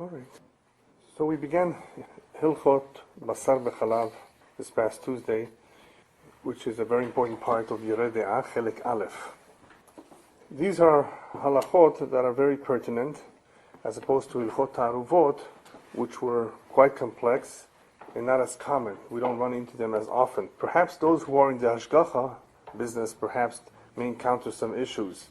All right. So we began Halacha Basar בחלב this past Tuesday, which is a very important part of Yore Deah, Chelek Aleph. These are Halachot that are very pertinent, as opposed to Halacha Taaruvot, which were quite complex and not as common. We don't run into them as often. Perhaps those who are in the Hashgacha business perhaps may encounter some issues.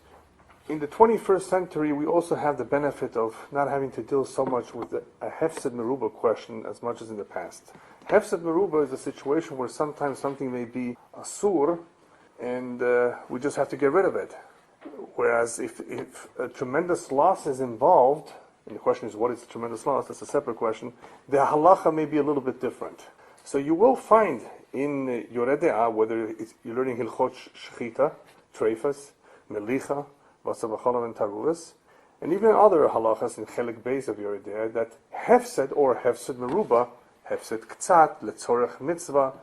In the 21st century, we also have the benefit of not having to deal so much with a Hefsed Meruba question as much as in the past. Hefsed Meruba is a situation where sometimes something may be asur, and we just have to get rid of it. Whereas if a tremendous loss is involved, and the question is what is a tremendous loss, that's a separate question, the halacha may be a little bit different. So you will find in Yore Deah, whether you're learning Hilchot Shechita, Treifas, Melicha, Basar בחלב and Taaruvot, and even other halachas in Chelek Beis of Yore Deah, that Hefsed or Hefsed Meruba, Hefsed Ktsat, Letzorech Mitzvah,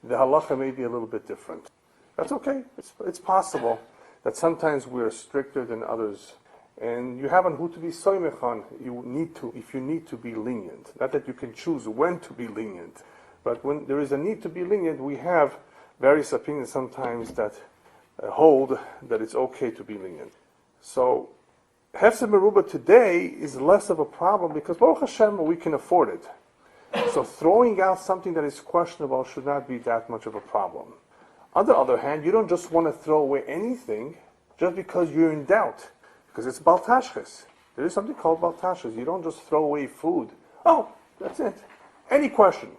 the halacha may be a little bit different. That's okay. It's possible that sometimes we're stricter than others, and you have on who to be soymech on. If you need to be lenient. Not that you can choose when to be lenient, but when there is a need to be lenient, we have various opinions sometimes that hold that it's okay to be lenient. So, Hefsed Meruba today is less of a problem because Baruch Hashem, we can afford it. So throwing out something that is questionable should not be that much of a problem. On the other hand, you don't just want to throw away anything just because you're in doubt, because it's baltashches. There is something called baltashches. You don't just throw away food. Oh, that's it. Any question.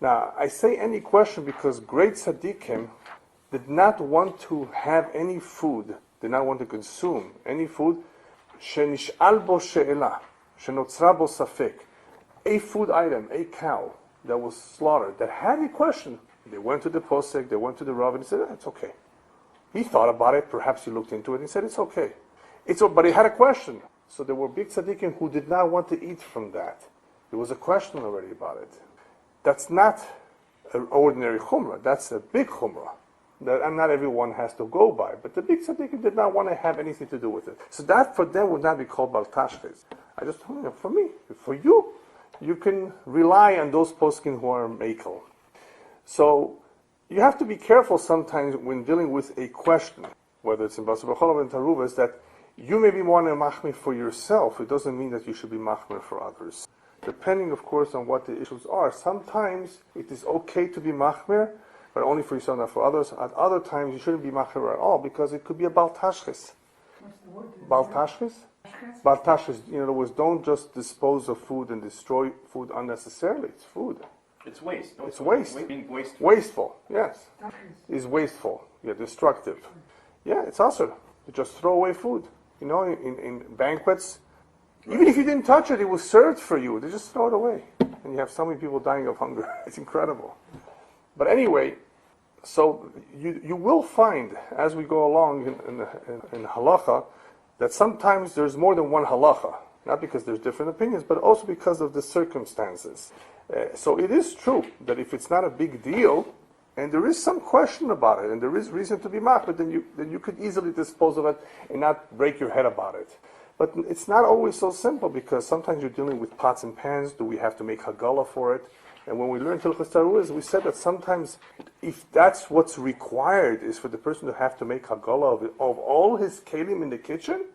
Now, I say any question because great tzaddikim did not want to have any food, did not want to consume any food, shenish'al bo she'ela, shenotzra bo safek, a food item, a cow that was slaughtered, that had a question. They went to the posek, they went to the Rav, and he said, it's okay. He thought about it, perhaps he looked into it, and he said, it's okay. But he had a question. So there were big tzaddikim who did not want to eat from that. There was a question already about it. That's not an ordinary chumrah, that's a big chumrah. That not everyone has to go by, but the big tzaddikim did not want to have anything to do with it. So that for them would not be called baltashches. I just told you, for me, for you, you can rely on those poskim who are mekel. So you have to be careful sometimes when dealing with a question, whether it's in Basar בחלב and Taaruvot, that you may be wanting to machmir for yourself. It doesn't mean that you should be machmir for others. Depending, of course, on what the issues are. Sometimes it is okay to be machmir, but only for yourself, not for others. At other times, you shouldn't be machmir at all because it could be a baltashches. Baltashches? Baltashches, in other words, don't just dispose of food and destroy food unnecessarily. It's food. It's waste. It's waste. Being wasteful. Wasteful, yes. Is wasteful. Yeah, destructive. Yeah, it's also to just throw away food. You know, in banquets, even if you didn't touch it, it was served for you. They just throw it away. And you have so many people dying of hunger. It's incredible. But anyway, so you will find, as we go along in halacha, that sometimes there's more than one halacha. Not because there's different opinions, but also because of the circumstances. So it is true that if it's not a big deal, and there is some question about it, and there is reason to be machmir, then you could easily dispose of it and not break your head about it. But it's not always so simple, because sometimes you're dealing with pots and pans. Do we have to make hagala for it? And when we learned Hilchos Taaruvot, we said that sometimes, if that's what's required, is for the person to have to make hagala of all his kelim in the kitchen,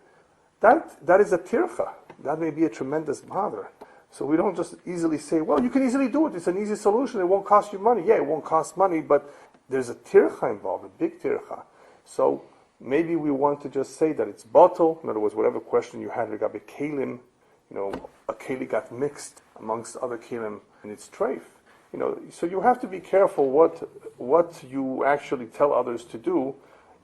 that is a tircha. That may be a tremendous bother. So we don't just easily say, well, you can easily do it. It's an easy solution. It won't cost you money. Yeah, it won't cost money, but there's a tircha involved, a big tircha. So maybe we want to just say that it's bottle. In other words, whatever question you had regarding kelim, a keli got mixed amongst other kelim and it's treif. So you have to be careful what you actually tell others to do.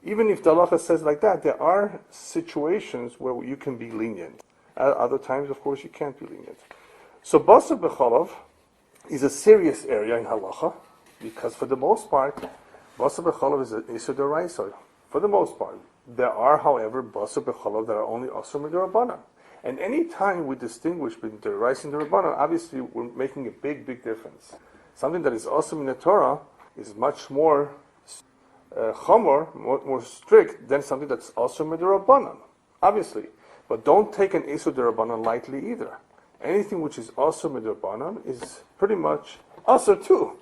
Even if the halacha says like that, there are situations where you can be lenient. At other times, of course, you can't be lenient. So Basar בחלב is a serious area in halacha, because for the most part, Basar בחלב is an isur d'oraisa. For the most part. There are, however, Basar בחלב that are only asur mid'Rabbanan. And any time we distinguish between the d'oraisa and the Rabbanan, obviously we're making a big, big difference. Something that is asur min Torah is much more chamor, more strict than something that's asur mid'Rabbanan. Obviously. But don't take an isur d'Rabbanan lightly either. Anything which is also midrabanan is pretty much also too.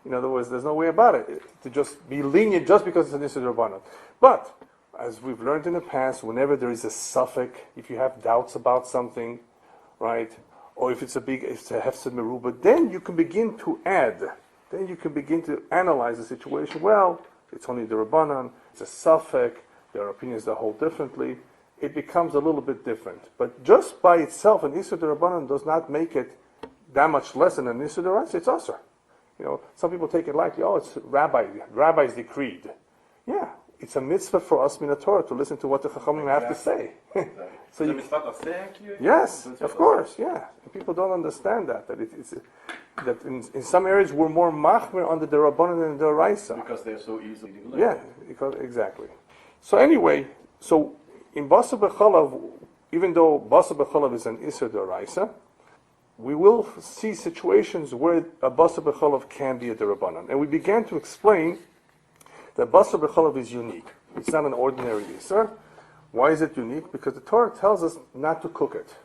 In other words, there's no way about it to just be lenient just because it's an midrabanan. But as we've learned in the past, whenever there is a suffix, if you have doubts about something, right, or if it's a hefsed meruba, then you can begin to add. Then you can begin to analyze the situation. Well, it's only the Rabbanan, it's a suffix, there are opinions that hold differently. It becomes a little bit different. But just by itself, an Isur Rabbanan does not make it that much less than an Isur D'Oraisa. It's Asur. Some people take it lightly. Oh, it's rabbis decreed. Yeah, it's a mitzvah for us in the Torah to listen to what the Chachamim have to say. So yes, of course, yeah. And people don't understand that that in some areas we're more machmir under the Rabbanan than the D'Oraisa. Because they're so easily delivered. Yeah, exactly. So anyway, in Basar B'chalav, even though Basar B'chalav is an Isur D'Oraisa, we will see situations where a Basar B'chalav can be a D'Rabbanan. And we began to explain that Basar B'chalav is unique. It's not an ordinary Isur. Why is it unique? Because the Torah tells us not to cook it.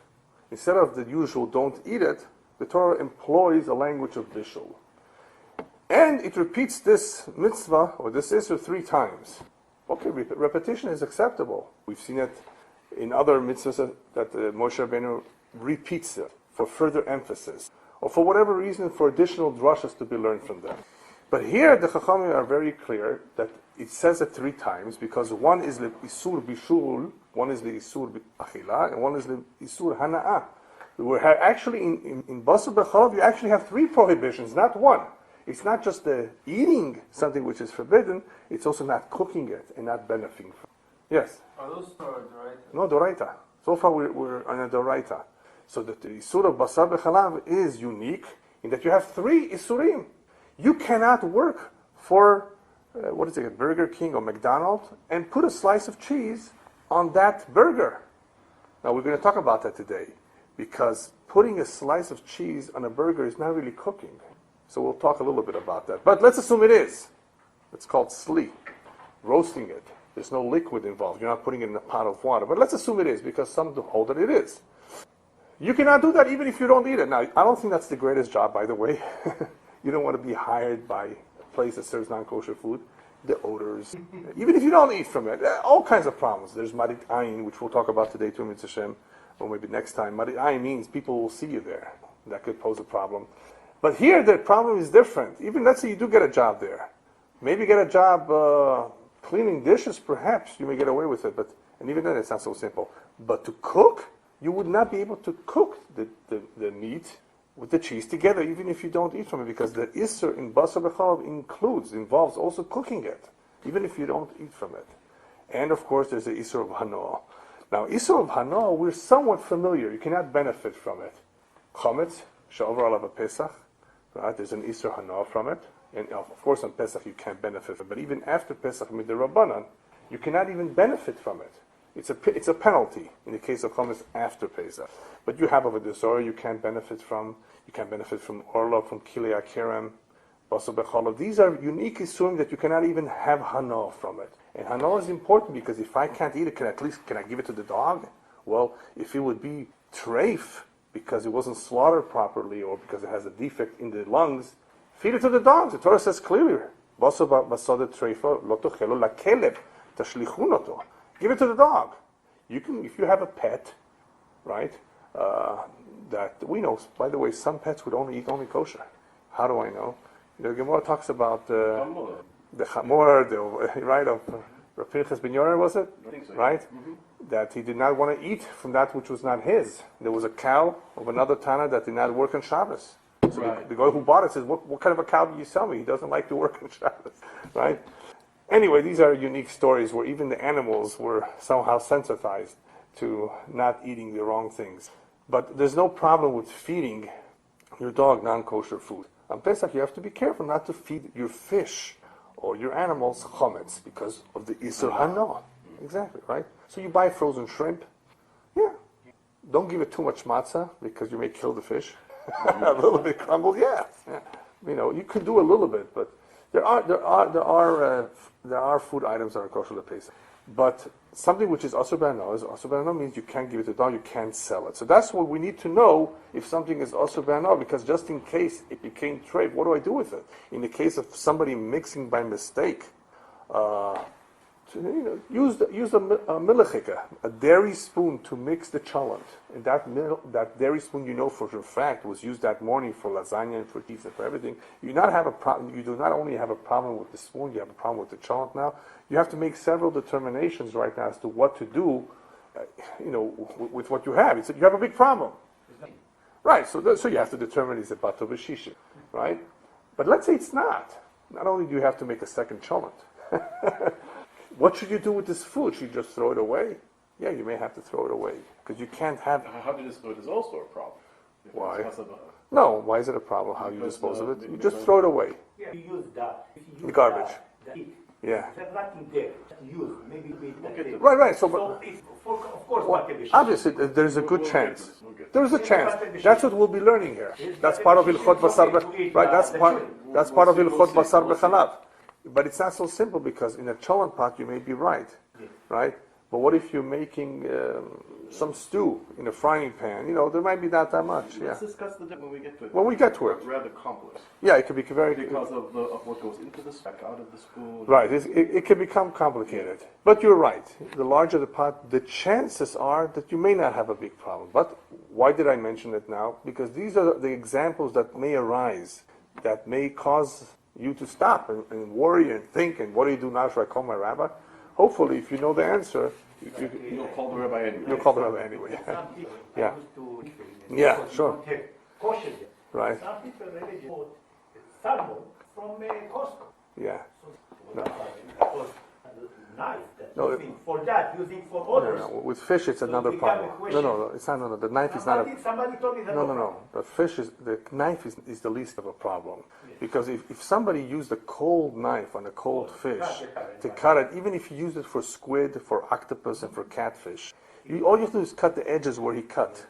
Instead of the usual don't eat it, the Torah employs a language of bishul. And it repeats this mitzvah, or this Isur, 3 times. Okay, repetition is acceptable. We've seen it in other mitzvahs that Moshe Rabbeinu repeats it for further emphasis, or for whatever reason, for additional drashas to be learned from them. But here the Chachamim are very clear that it says it 3 times, because one is the Isur Bishul, one is the Isur Achila, and one is the Isur Hana'ah. We have actually, in Basar B'chalav, you actually have 3 prohibitions, not 1. It's not just the eating something which is forbidden, it's also not cooking it and not benefiting from it. Yes? Are those D'Oraita? No, D'Oraita. So far we're on a D'Oraita. So that the Isur of Basar B'chalav is unique in that you have 3 Isurim. You cannot work for, Burger King or McDonald's and put a slice of cheese on that burger. Now we're going to talk about that today, because putting a slice of cheese on a burger is not really cooking. So we'll talk a little bit about that. But let's assume it is. It's called sli, roasting it. There's no liquid involved. You're not putting it in a pot of water. But let's assume it is, because some hold that it is. You cannot do that even if you don't eat it. Now, I don't think that's the greatest job, by the way. You don't want to be hired by a place that serves non-kosher food. The odors. Even if you don't eat from it. All kinds of problems. There's marit ayin, which we'll talk about today too, Mitzvah Hashem, or maybe next time. Marit ayin means people will see you there. That could pose a problem. But here, the problem is different. Even let's say you do get a job there. Maybe get a job cleaning dishes, perhaps. You may get away with it. And even then, it's not so simple. But to cook, you would not be able to cook the meat with the cheese together, even if you don't eat from it, because the Isser in Basar B'chalav involves also cooking it, even if you don't eat from it. And of course, there's the Isser of Hanoah. Now, Isser of Hanoah, we're somewhat familiar. You cannot benefit from it. Chometz, Sha'over Alav Pesach, right? There's an Isser Hanoah from it. And of course, on Pesach, you can't benefit from it. But even after Pesach, with the Rabbanan, you cannot even benefit from it. It's a penalty in the case of Chometz after Pesach. But you have over the Zohar you can't benefit from. You can't benefit from Orla, from Kilei Kerem, Basar B'chalav. These are unique Isurim that you cannot even have Hanoah from it. And Hanoah is important because if I can't eat it, can I give it to the dog? Well, if it would be treif because it wasn't slaughtered properly or because it has a defect in the lungs, feed it to the dogs. The Torah says clearly, Basar treifa lo tochelo lakelev tashlichun oto. Give it to the dog. You can, if you have a pet, right? That we know. By the way, some pets would only eat kosher. How do I know? The Gemara talks about the chamor, right, of Rabbi Pinchas ben Yore, was it? I think so. Right? Mm-hmm. That he did not want to eat from that which was not his. There was a cow of another Tana that did not work on Shabbos. So Right. the guy who bought it says, what kind of a cow do you sell me? He doesn't like to work on Shabbos. Right? Anyway, these are unique stories where even the animals were somehow sensitized to not eating the wrong things. But there's no problem with feeding your dog non-kosher food. On Pesach, you have to be careful not to feed your fish or your animals chometz because of the Isur Hanoah. Exactly, right? So you buy frozen shrimp. Yeah. Don't give it too much matzah because you may kill the fish. A little bit crumbled, yeah. You could do a little bit, but there are food items that are kosher to Pesach. But something which is asur be'ano means you can't give it to the dog, you can't sell it. So that's what we need to know if something is asur be'ano, because just in case it became treif, what do I do with it? In the case of somebody mixing by mistake, use a Melicha, a dairy spoon to mix the cholent. And that dairy spoon, for a fact, was used that morning for lasagna and for pizza, for everything. You do not only have a problem with the spoon, you have a problem with the cholent now. You have to make several determinations right now as to what to do, with what you have. You have a big problem. Right, so you have to determine is it bato b'shisha, right? But let's say it's not. Not only do you have to make a second cholent, what should you do with this food? Should you just throw it away? Yeah, you may have to throw it away, because you can't have... How do you dispose it is also a problem. Why? No, why is it a problem? How you dispose of it? You just throw it away. Yeah, you use the garbage. Yeah. There's nothing there. Use. Maybe we Right. So of course, obviously, there's a good chance. There's a chance. That's what we'll be learning here. That's part of Hilchot Basar. Right. That's part of Hilchot Basar b'chalav. But it's not so simple, because in a cholent pot you may be right, right? But what if you're making some stew in a frying pan? There might be not that much. Yeah. Let's discuss the when we get to it. When we get to it. Rather complex. Yeah, it could be very... Because of what goes into the back out of the spoon. Right, it can become complicated. But you're right. The larger the pot, the chances are that you may not have a big problem. But why did I mention it now? Because these are the examples that may arise, that may cause you to stop and worry and think, and what do you do now? Should I call my rabbi? Hopefully, if you know the answer, you'll call the rabbi anyway. You'll call the rabbi anyway. Yeah, sure. Right. Some people really bought salmon from Costco. Yeah. No. Knife using for others. No. With fish, it's another problem. No, it's not. The knife is not a... Somebody told me that. No. The knife is the least of a problem. Because if somebody used a cold knife on a cold fish to cut it, even if you use it for squid, for octopus, and for catfish, all you have to do is cut the edges where he cut,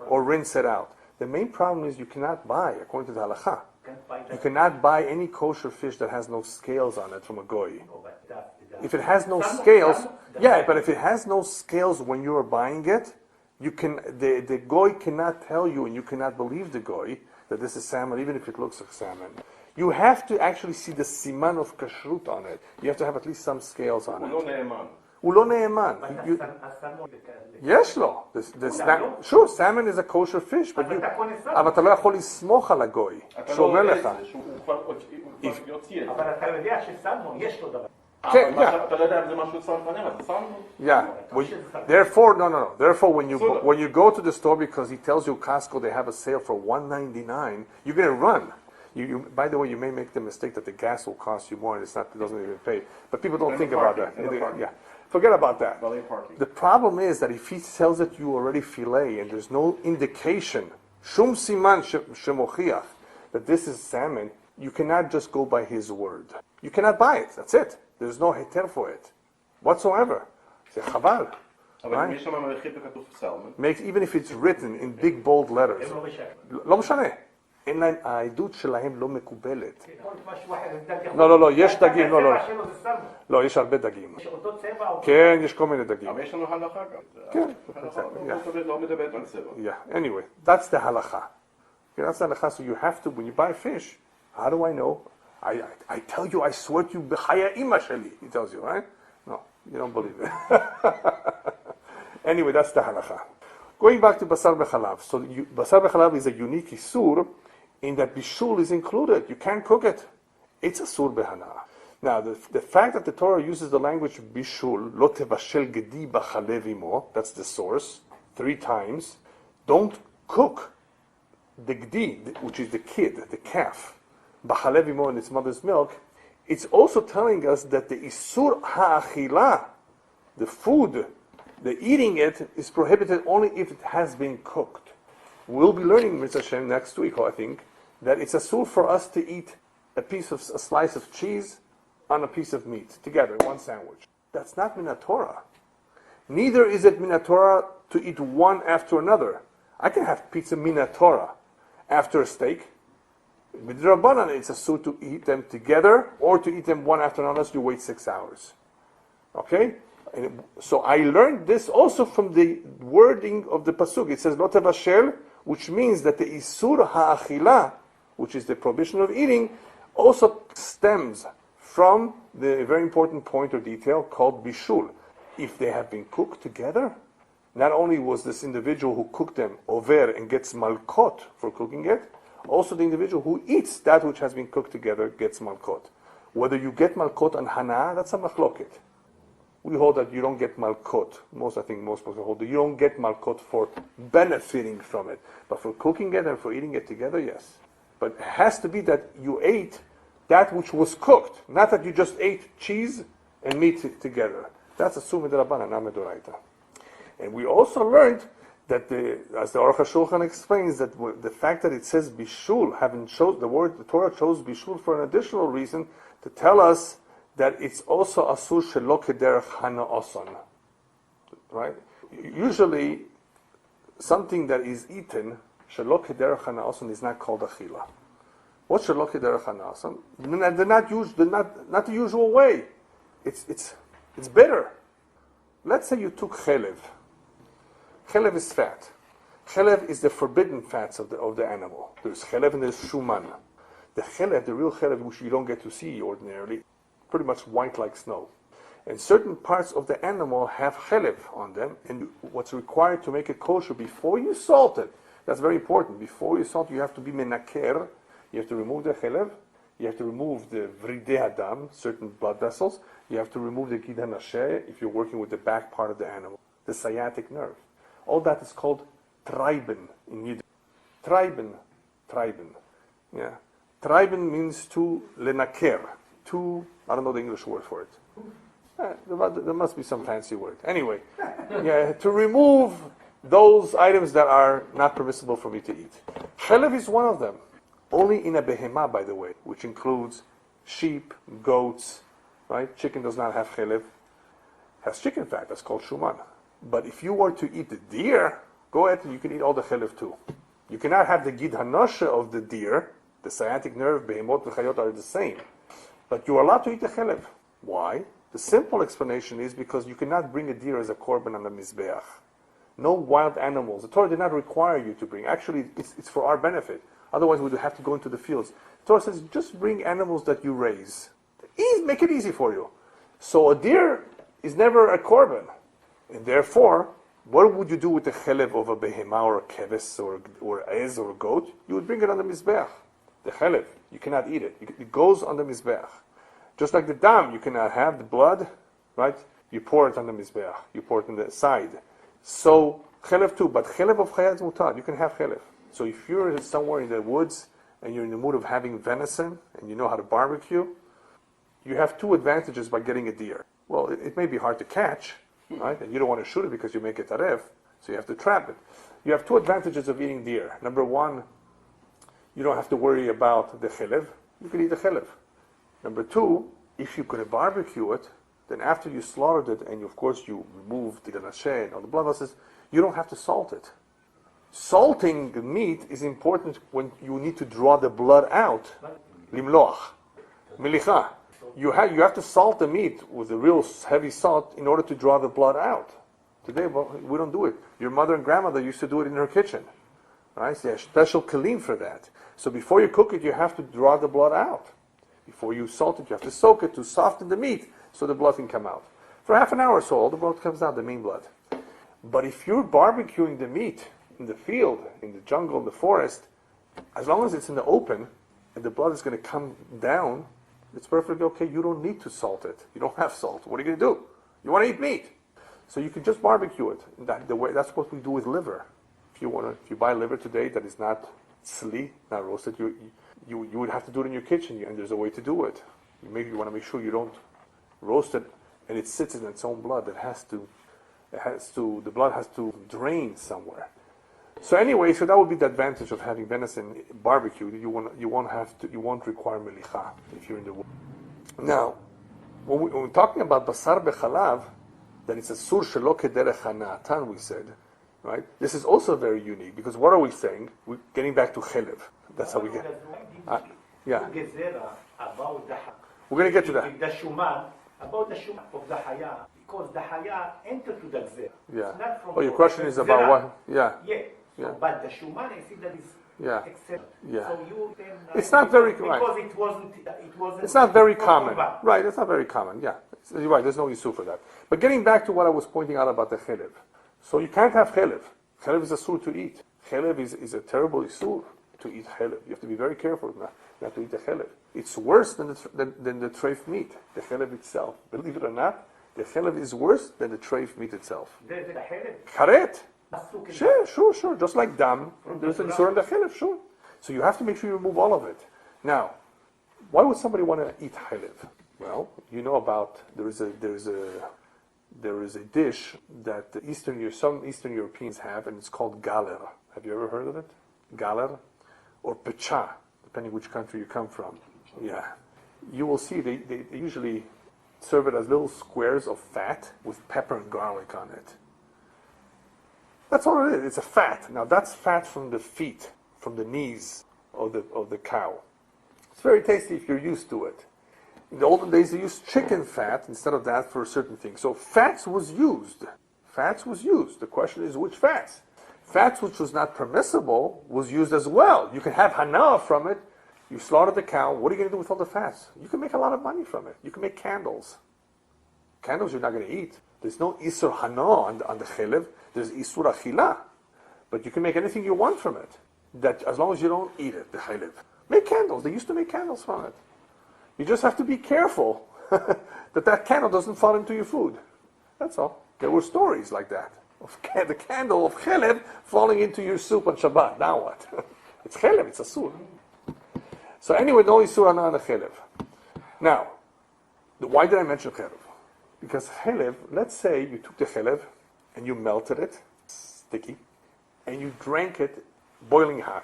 or rinse it out. The main problem is you cannot buy, according to the Halacha, you cannot buy any kosher fish that has no scales on it from a goy. If it has no scales, but if it has no scales when you are buying it, the goy cannot tell you, and you cannot believe the goy, that this is salmon, even if it looks like salmon. You have to actually see the Siman of kashrut on it. You have to have at least some scales on it. הוא לא נאמן. יש לו. Sure, salmon is a kosher fish, but אבל אתה לא יכול לסמוך על הגוי, שאומר לך. אבל אתה יודע שסלמון יש לו דבר. כן, yeah. Therefore, no. Therefore, when you go to the store because he tells you Costco they have a sale for $1.99, you're going to run. By the way, you may make the mistake that the gas will cost you more, and it doesn't even pay. But people don't think about that. Yeah. Forget about that. The problem is that if he tells it you already filet and there's no indication, shum siman shemochiach, that this is salmon, you cannot just go by his word. You cannot buy it. That's it. There's no heter for it whatsoever. C'est chaval. Right? Even if it's written in big bold letters. לא משנה. אין להם, העדות שלהם לא מקובלת. לא, יש דגים, לא, יש הרבה דגים. כן, יש כל מיני דגים. אבל יש לנו הלכה גם. כן. לא מדברת על צבע. Yeah, anyway, that's the halacha. That's the halacha, so you have to, when you buy fish, how do I know? I tell you, I swear to you, b'chaya ima sheli, he tells you, right? No, you don't believe it. Anyway, that's the halacha. Going back to basar b'chalav. So basar b'chalav is a unique isur, in that bishul is included. You can't cook it. It's a sur behana. Now, the fact that the Torah uses the language bishul, lo tevashel gedi b'chalev imo, that's the source, 3 times. Don't cook the gedi, which is the kid, the calf, b'chalev imo in its mother's milk. It's also telling us that the isur ha'achila, the food, the eating it, is prohibited only if it has been cooked. We'll be learning, Mr. Hashem, next week, I think, that it's asur for us to eat a slice of cheese on a piece of meat together, one sandwich. That's not min Torah. Neither is it min Torah to eat one after another. I can have pizza min Torah after a steak. Midrabanan, it's asur to eat them together or to eat them one after another, so you wait 6 hours. Okay? So I learned this also from the wording of the pasuk. It says "Lo tevashel," which means that the isur ha'achila, which is the prohibition of eating, also stems from the very important point or detail called bishul. If they have been cooked together, not only was this individual who cooked them over and gets malkot for cooking it, also the individual who eats that which has been cooked together gets malkot. Whether you get malkot on hana, that's a machloket. We hold that you don't get malkot. I think most people hold that you don't get malkot for benefiting from it. But for cooking it and for eating it together, yes. But it has to be that you ate that which was cooked, not that you just ate cheese and meat together. That's a sumid rabbanan, not medoraita. And we also learned that as the Aruch HaShulchan explains, that the fact that it says bishul, the Torah chose bishul for an additional reason to tell us that it's also asur shelo kederech hana'ason. Right? Usually, something that is eaten shelo kederech hana'ason is not called achila. What's shelo kederech hana'ason? They're not the usual way. It's bitter. Let's say you took chelev. Chelev is fat. Chelev is the forbidden fats of the animal. There's chelev and there's shuman. The chelev, the real chelev, which you don't get to see ordinarily, pretty much white like snow. And certain parts of the animal have chelev on them, and what's required to make it kosher before you salt it, that's very important. Before you salt, you have to be menaker. You have to remove the chelev. You have to remove the vridei hadam, certain blood vessels. You have to remove the gid hanasheh if you're working with the back part of the animal, the sciatic nerve. All that is called treiben in Yiddish. Treiben. Yeah. Treiben means to lenaker. I don't know the English word for it. There must be some fancy word. Anyway, to remove those items that are not permissible for me to eat. Chelev is one of them. Only in a behemah, by the way, which includes sheep, goats, right? Chicken does not have chelev. Has chicken fat, that's called shuman. But if you were to eat the deer, go ahead and you can eat all the chelev too. You cannot have the gid hanosha of the deer. The sciatic nerve, behemot, and chayot are the same. But you are allowed to eat the chelev. Why? The simple explanation is because you cannot bring a deer as a korban on the mizbeach. No wild animals. The Torah did not require you to bring. Actually, it's for our benefit. Otherwise, we would have to go into the fields. The Torah says, just bring animals that you raise. Make it easy for you. So a deer is never a korban. And therefore, what would you do with the chelev of a behemah or a keves or ez or a goat? You would bring it on the mizbeach. The chelev, you cannot eat it. It goes on the mizbeach. Just like the dam, you cannot have the blood, right? You pour it on the mizbeach. You pour it on the side. So chelev too, but chelev of chayat mutar, you can have chelev. So if you're somewhere in the woods and you're in the mood of having venison and you know how to barbecue, you have two advantages by getting a deer. Well, it may be hard to catch, right? And you don't want to shoot it because you make it taref, so you have to trap it. You have two advantages of eating deer. Number one, you don't have to worry about the chelev. You can eat the chelev. Number two, if you could barbecue it, then after you slaughtered it, and of course you removed the ganashe and all the blood vessels, you don't have to salt it. Salting the meat is important when you need to draw the blood out. Limloach. Melicha. You have to salt the meat with a real heavy salt in order to draw the blood out. Today, we don't do it. Your mother and grandmother used to do it in her kitchen. Right? So they have special kalim for that. So before you cook it, you have to draw the blood out. Before you salt it, you have to soak it to soften the meat so the blood can come out. For half an hour or so, all the blood comes out, the main blood. But if you're barbecuing the meat in the field, in the jungle, in the forest, as long as it's in the open and the blood is going to come down, it's perfectly okay. You don't need to salt it. You don't have salt. What are you going to do? You want to eat meat. So you can just barbecue it. That's what we do with liver. If you buy liver today that is not tzli, not roasted, you would have to do it in your kitchen, and there's a way to do it. You want to make sure you don't roast it and it sits in its own blood. The blood has to drain somewhere. So anyway, that would be the advantage of having venison barbecued. You won't require melicha if you're in the woods. Now, when we're talking about basar bechalav, that it's a sur shelo kederech hana'atan, we said, right? This is also very unique because what are we saying? We're getting back to chelev. That's how we get. Yeah. About We're going to get to that. the shuman, about the shuman of the haya. because the haya entered to the gzera. Yeah. It's not from Oh, your question is about gzera. what? Yeah. Yeah. Yeah. But the Shuman, I see that is Yeah. exception. Yeah. So you can, It's not very because right. it wasn't. It's not very not common. combined. Right, it's not very common, yeah. You're right, there's no issue for that. But getting back to what I was pointing out about the chelev. So you can't have chelev. Chelev is a sur to eat. Chelev is a terrible issur to eat chelev. You have to be very careful not to eat the chelev. It's worse than the treif meat, the chelev itself. Believe it or not, the chelev is worse than the treif meat itself. The haleb. Karet. Asuk in Sure. Just like dam, there's an issur on the chelev, sure. So you have to make sure you remove all of it. Now, why would somebody want to eat chelev? Well, you know about there is a dish that some Eastern Europeans have, and it's called galer. Have you ever heard of it? Galer or pecha, depending which country you come from. Yeah, you will see they usually serve it as little squares of fat with pepper and garlic on it. That's all it is. It's a fat. Now that's fat from the feet, from the knees of the cow. It's very tasty if you're used to it. In the olden days, they used chicken fat instead of that for certain things. So fats was used. The question is which fats? Fats which was not permissible was used as well. You can have hana from it. You slaughter the cow. What are you going to do with all the fats? You can make a lot of money from it. You can make candles. Candles you're not going to eat. There's no isur hana on the chelev. There's isur achila. But you can make anything you want from it. That as long as you don't eat it, the chelev. Make candles. They used to make candles from it. You just have to be careful that candle doesn't fall into your food. That's all. There were stories like that. Of the candle of chelev falling into your soup on Shabbat. Now what? It's chelev, it's a sur. So anyway, the only surah on the chelev. Now, why did I mention chelev? Because chelev, let's say you took the chelev and you melted it, sticky, and you drank it boiling hot.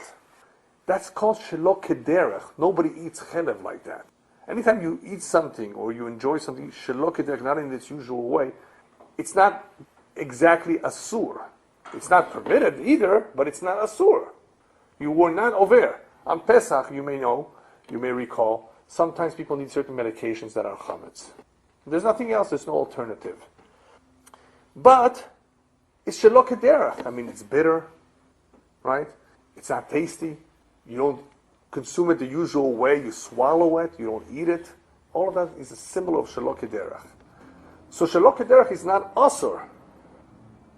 That's called shelo kederech. Nobody eats chelev like that. Anytime you eat something or you enjoy something, shelo kederech, not in its usual way, it's not exactly asur. It's not permitted either, but it's not asur. You were not over. On Pesach, you may recall, sometimes people need certain medications that are chametz. There's nothing else, there's no alternative. But it's shelo kederech. I mean, it's bitter, right? It's not tasty. You don't consume it the usual way. You swallow it. You don't eat it. All of that is a symbol of shelo kederech. So shelo kederech is not asur,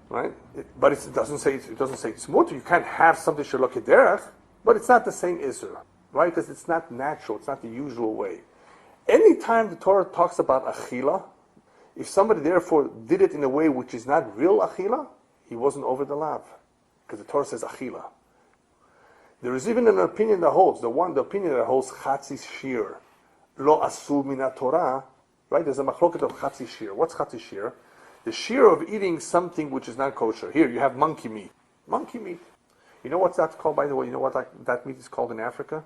right? But it doesn't say it's mutter. You can't have something shelo kederech, but it's not the same isur, right? Because it's not natural. It's not the usual way. Anytime the Torah talks about achila, if somebody therefore did it in a way which is not real achila, he wasn't over the lav, because the Torah says achila. There is even an opinion that holds, the opinion that holds chatzi shir, lo asur min Torah, right? There's a machloket of chatzi shir. What's chatzi shir? The shir of eating something which is not kosher. Here, you have monkey meat. Monkey meat. You know what that's called, by the way? You know what that meat is called in Africa?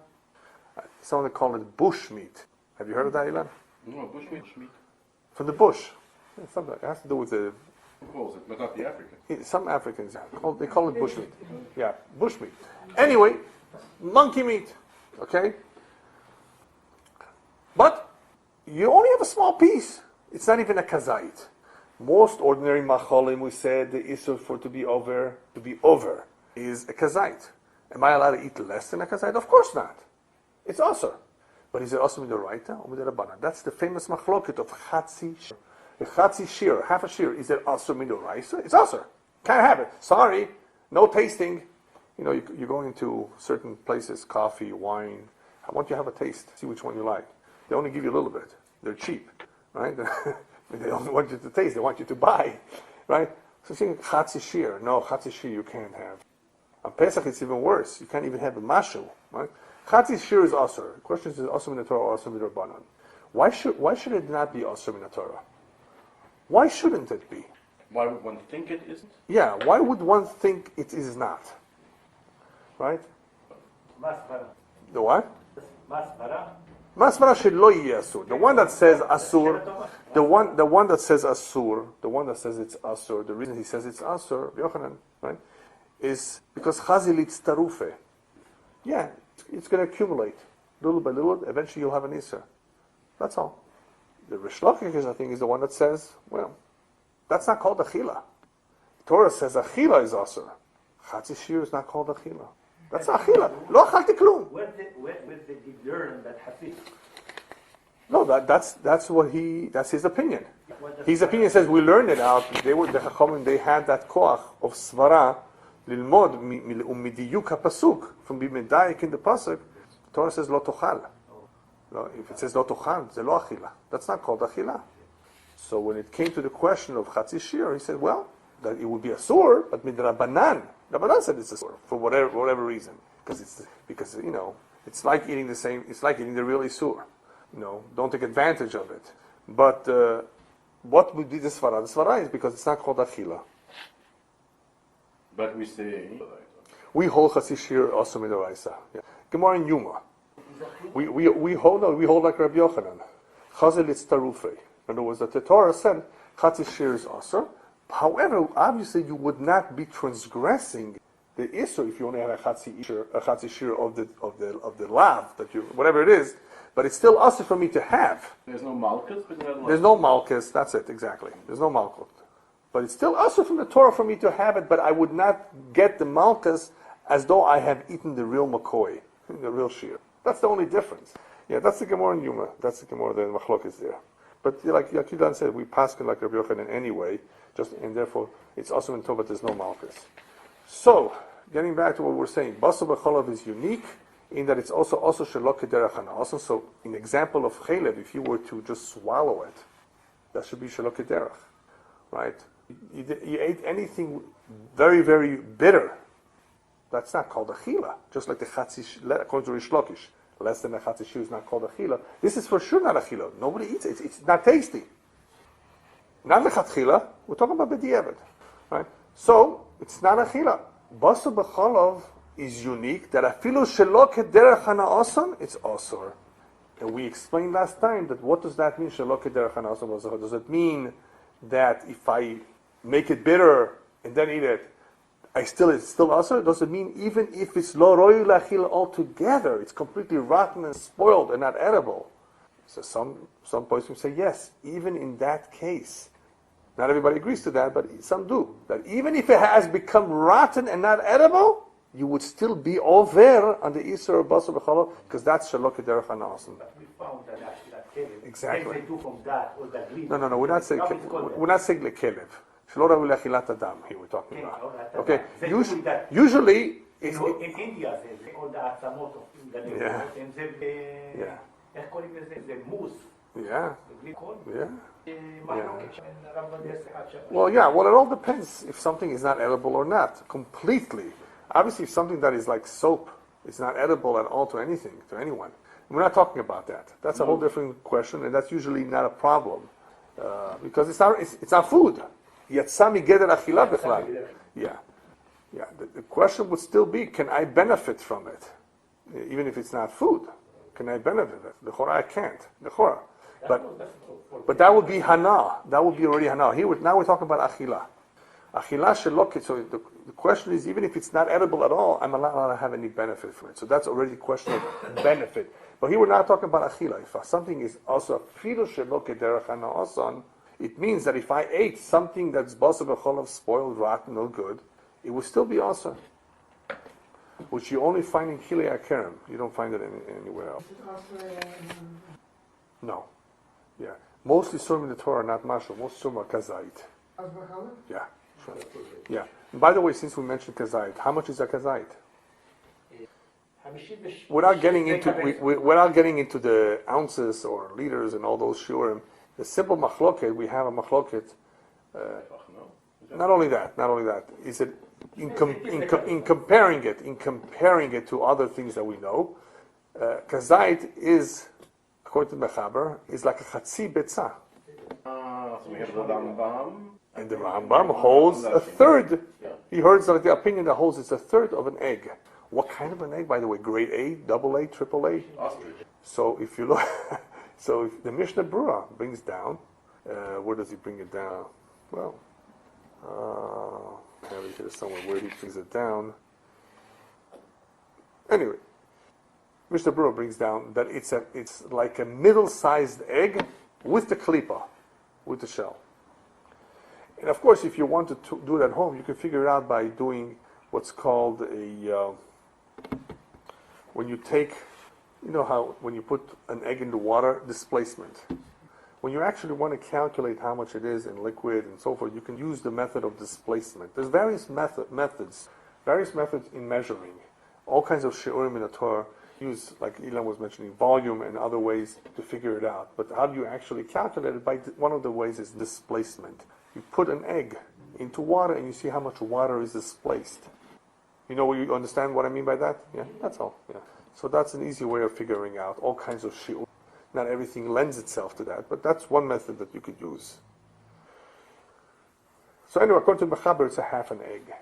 Someone call it bush meat. Have you heard of that, Ilan? No, bush meat. From the bush. It has to do with the... Who calls it? But not the African. Some Africans, they call it bush meat. Yeah, bush meat. Anyway, monkey meat, okay? But you only have a small piece. It's not even a kazait. Most ordinary macholim, we said, the issue for to be over, is a kazait. Am I allowed to eat less than a kazait? Of course not. It's asur. But is it asur midoraita or midorabbanan? That's the famous machloket of chatzi shir. A chatzi shir, half a shir, is it asur midoraita? It's asur. Can't have it. Sorry, no tasting. You know, you're going into certain places, coffee, wine. I want you to have a taste, see which one you like. They only give you a little bit. They're cheap, right? They don't want you to taste, they want you to buy, right? So saying chatzi shir, no, chatzi shir you can't have. On Pesach it's even worse. You can't even have a mashu, right? Chatzi shir is asur. The question is asur min Torah or asur min Rabbanan? Why should it not be asur min Torah? Why shouldn't it be? Why would one think it isn't? Yeah, why would one think it is not? Right? Masvara. The what? Masvara. Masvara shelo yeh asur. The one that says asur, the one that says asur, the one that says it's asur, the reason he says it's asur, Yochanan, right, is because chazilitz tarufe. Yeah, it's going to accumulate little by little. Eventually, you'll have an isur. That's all. The Rish Lakish, I think, is the one that says, well, That's not called achila. Torah says achila is asur. Chatzi shir is not called achila. That's achila. Lo achalti klum. Where did he learn that Hasid? No, that's his opinion. His opinion says we learned it out. The Chachamim, they had that koach of svara lilmod umidiyuk hapasuk, from being medayik in the pasuk. Torah says lo tochal. No, if it says lo tochal, ze lo achila. That's not called achila. So when it came to the question of chatzi shir, he said, well, that it would be asur, but midrabanan. Rabbanan said it's asur for whatever reason, because it's like eating the same. It's like eating the real isur. Don't take advantage of it. But what would be the svara? The svara is because it's not called achila. But we say we hold chatzi shir also midoraisa. Gemara in Yuma. We hold like Rabbi Yochanan. Chazel it's tarufei. In other words, that the Torah said chatzi shir is also. However, obviously, you would not be transgressing the issur if you only have a chatzi shir of the lav that you whatever it is. But it's still also for me to have. There's no malchus. There's no malchus. That's it exactly. There's no malchus. But it's still also from the Torah for me to have it. But I would not get the malchus as though I have eaten the real makoi, the real shir. That's the only difference. Yeah, that's the Gemara in Yuma. That's the Gemara the machlok is there. But like Yakidan said, we paskin like Rabbi Yochanan anyway. And therefore, it's also in Torah, but there's no malchus. So, getting back to what we're saying, Basar b'chalav is unique in that it's also shelok kederach hanaosan. So, in example of chalev, if you were to just swallow it, that should be shelok kederach, right? You ate anything very, very bitter. That's not called achila. Just like the chatzi, according to Rish Lakish, less than a chatzi shir is not called achila. This is for sure not achila. Nobody eats it. It's not tasty. Not lechatchila, we're talking about b'diavad, right? So, it's not achila. Basar b'chalav is unique, that afilu shelo kederach hanaosan, it's asur. And we explained last time that what does that mean, shelo kederach hanaosan? Does it mean that if I make it bitter and then eat it, it's still asur? Does it mean even if it's lo royu lachila altogether, it's completely rotten and spoiled and not edible? So some poskim say yes, even in that case. Not everybody agrees to that, but some do. That even if it has become rotten and not edible, you would still be over on the Isser of Basar b'chalav, because that's shalok kederach hanaosan. We found that actually that kelev. Exactly. They do from that or that green. No. We're not saying lekelev. Shelo ravu lechilat adam. Here we're talking about. Okay. Usually, in India they call the atzamot of the yeah. And they calling the moose. Yeah. Yeah. Well, it all depends if something is not edible or not, completely. Obviously, if something that is like soap is not edible at all to anything, to anyone. We're not talking about that. That's a whole different question, and that's usually not a problem. Because it's not food. Yatsami geder achila b'chlal. Yeah. The question would still be, can I benefit from it? Even if it's not food. Can I benefit it? L'chora I can't. L'chora. But that would be hana. That would be already hana. Now we're talking about achila. Achila shelok. So the question is, even if it's not edible at all, I'm allowed to have any benefit from it. So that's already a question of benefit. But here we're not talking about achila. If something is also filo shelok kederach hanaosan, it means that if I ate something that's basar b'chalav, spoiled, rotten, no good, it would still be also, which you only find in Kilei Akerem. You don't find it anywhere else. No. Yeah. Mostly Surim in the Torah are not mashal. Most Surim are kazait. Yeah. Sure. Yeah. And by the way, since we mentioned kazait, how much is a kazait? Without getting into the ounces or liters and all those shiurim, the simple machloket, we have a machloket. Not only that, is it in comparing it to other things that we know, kazait is, according to Mechaber, is like a chatzi betzah. So we have the Rambam. And the Rambam holds a third. He holds like the opinion that holds it's a third of an egg. What kind of an egg, by the way? Grade A, double A, triple A? Ostrich. So if you look, if the Mishnah Berurah brings down, where does he bring it down? Well, I have it here somewhere where he brings it down. Anyway, Mishnah Berurah brings down that it's like a middle-sized egg with the klipa, with the shell. And of course, if you want to do it at home, you can figure it out by doing what's called when you take, you know how when you put an egg into water, displacement. When you actually want to calculate how much it is in liquid and so forth, you can use the method of displacement. There's various methods in measuring. All kinds of shi'urim in the Torah use, like Ilan was mentioning, volume and other ways to figure it out. But how do you actually calculate it? One of the ways is displacement. You put an egg into water and you see how much water is displaced. You understand what I mean by that? Yeah, that's all. Yeah. So that's an easy way of figuring out all kinds of shi'ur. Not everything lends itself to that, but that's one method that you could use. So anyway, according to Mechaber, it's a half an egg.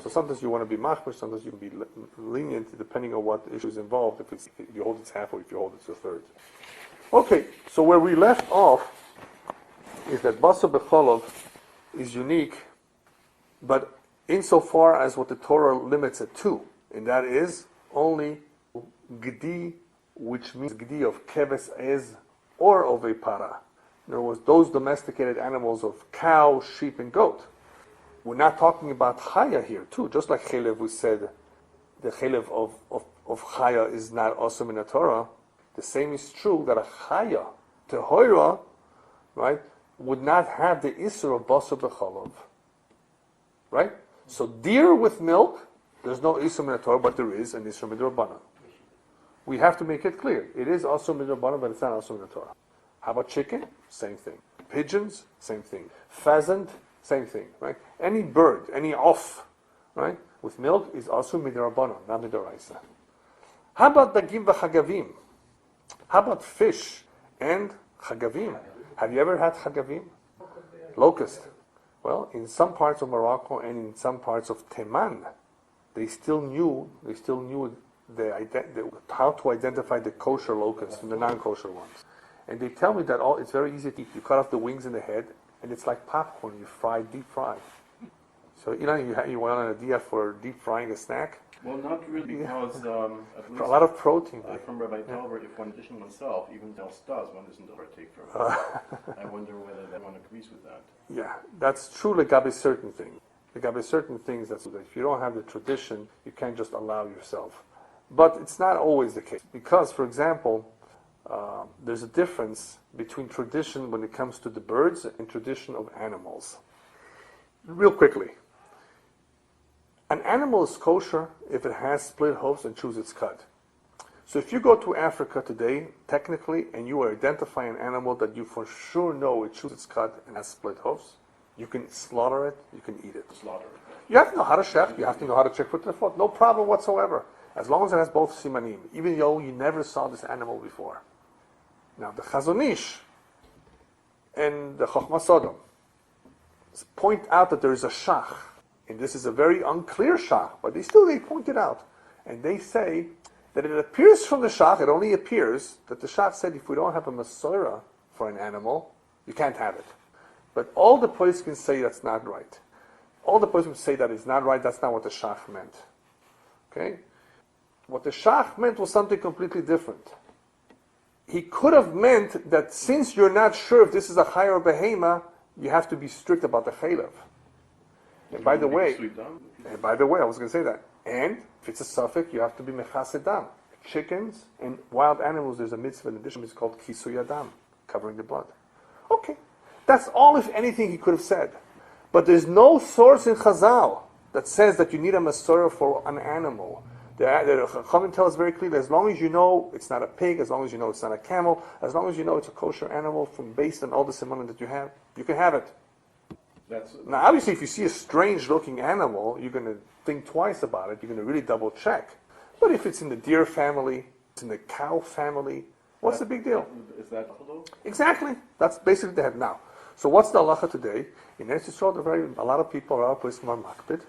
So sometimes you want to be machmer, sometimes you can be lenient, depending on what issue is involved, if you hold it's half or if you hold it's a third. Okay, so where we left off is that Basar b'cholov is unique, but insofar as what the Torah limits it to, and that is only gedi, which means gedi of keves ez or of a para. In other words, those domesticated animals of cow, sheep, and goat. We're not talking about chaya here too. Just like chalev, we said the chalev of chaya is not awesome in the Torah. The same is true that a chaya, tehoira, right, would not have the isur of basar b'cholov. Right? So deer with milk, there's no isur in the Torah, but there is an isur midrabanan. We have to make it clear. It is also midrabanan, but it's not also in the Torah. How about chicken? Same thing. Pigeons? Same thing. Pheasant? Same thing, right? Any bird, any off, right, with milk is also midrabanan, not midoraisa. How about dagim v'chagavim? How about fish and chagavim? Have you ever had chagavim? Locust. Well, in some parts of Morocco and in some parts of Teman, they still knew how to identify the kosher locusts from the non-kosher ones. And they tell me that it's very easy to eat. You cut off the wings and the head, and it's like popcorn. You deep fry. So you went on a diet for deep frying a snack. Well, not really, because at least a lot of protein. From Rabbi Talbert, if one edition oneself, even else does, one doesn't partake from it. I wonder whether that one agrees with that. Yeah, that's true. Legabe certain things. Legabe certain things. That's if you don't have the tradition, you can't just allow yourself. But it's not always the case because, for example, there's a difference between tradition when it comes to the birds and tradition of animals. Real quickly. An animal is kosher if it has split hoofs and chews its cud. So if you go to Africa today, technically, and you identify an animal that you for sure know it chews its cud and has split hoofs, you can slaughter it, you can eat it. Slaughter it. You have to know how to chef, you have to know how to check foot to the foot, no problem whatsoever. As long as it has both simanim, even though you never saw this animal before. Now the Chazon Ish and the Chochmah Sodom point out that there is a shach. And this is a very unclear shach, but they point it out. And they say that it appears from the shach, it only appears, that the shach said if we don't have a masorah for an animal, you can't have it. But all the poskim can say that's not right. All the poskim say that it's not right, that's not what the shach meant. Okay? What the shach meant was something completely different. He could have meant that since you're not sure if this is a chay or behema, you have to be strict about the chaylev. And by the way, I was going to say that. And if it's a suffix, you have to be mechasedam. Chickens and wild animals, there's a mitzvah in addition, it's called kisuyadam, covering the blood. Okay, that's all, if anything, he could have said. But there's no source in Chazal that says that you need a masorah for an animal. The Chachamim tell us very clearly, as long as you know it's not a pig, as long as you know it's not a camel, as long as you know it's a kosher animal based on all the simanim that you have, you can have it. Now, obviously, if you see a strange-looking animal, you're going to think twice about it. You're going to really double-check. But if it's in the deer family, it's in the cow family, what's the big deal? Is that halacha? Exactly. That's basically the head now. So what's the halacha today? In Eretz Yisrael, a lot of people are places more makbid.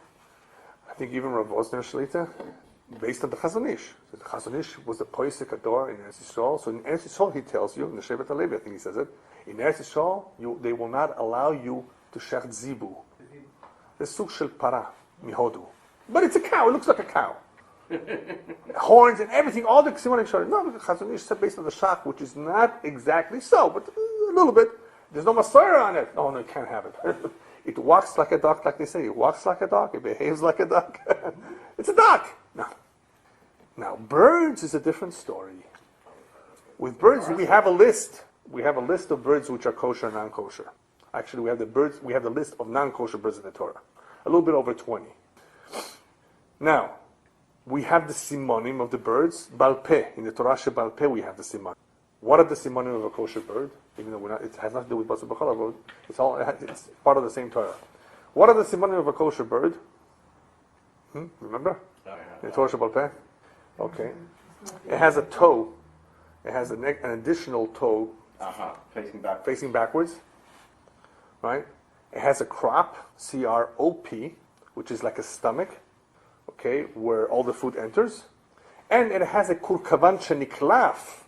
I think even Rav Osner Shlita, based on the Chazon Ish. So the Chazon Ish was the poisek ador in Eretz Yisrael. So in Eretz Yisrael, he tells you, in the Shevet HaLevi, I think he says it, in Eretz Yisrael, they will not allow you to shecht zibu. The suk shel para, mihodu. But it's a cow, it looks like a cow. Horns and everything, all the simanim shari. No, the Chazon Ish said based on the shach, which is not exactly so, but a little bit. There's no masorah on it. Oh no, you can't have it. It walks like a duck, like they say. It walks like a duck. It behaves like a duck. It's a duck. No. Now, birds is a different story. With birds, we have a list. We have a list of birds which are kosher and non-kosher. Actually, we have the list of non-kosher birds in the Torah. A little bit over 20. Now, we have the simanim of the birds. Bal Peh. In the Torah Bal Peh, we have the simanim. What are the simanim of a kosher bird? Even though it has nothing to do with Basar בחלב, it's part of the same Torah. What are the simanim of a kosher bird? Remember? In the Torah Bal Peh? Okay. It has a toe. It has an additional toe. Facing backwards. Right? It has a crop, C-R-O-P, which is like a stomach, okay, where all the food enters. And it has a kurkavan sheniklaf.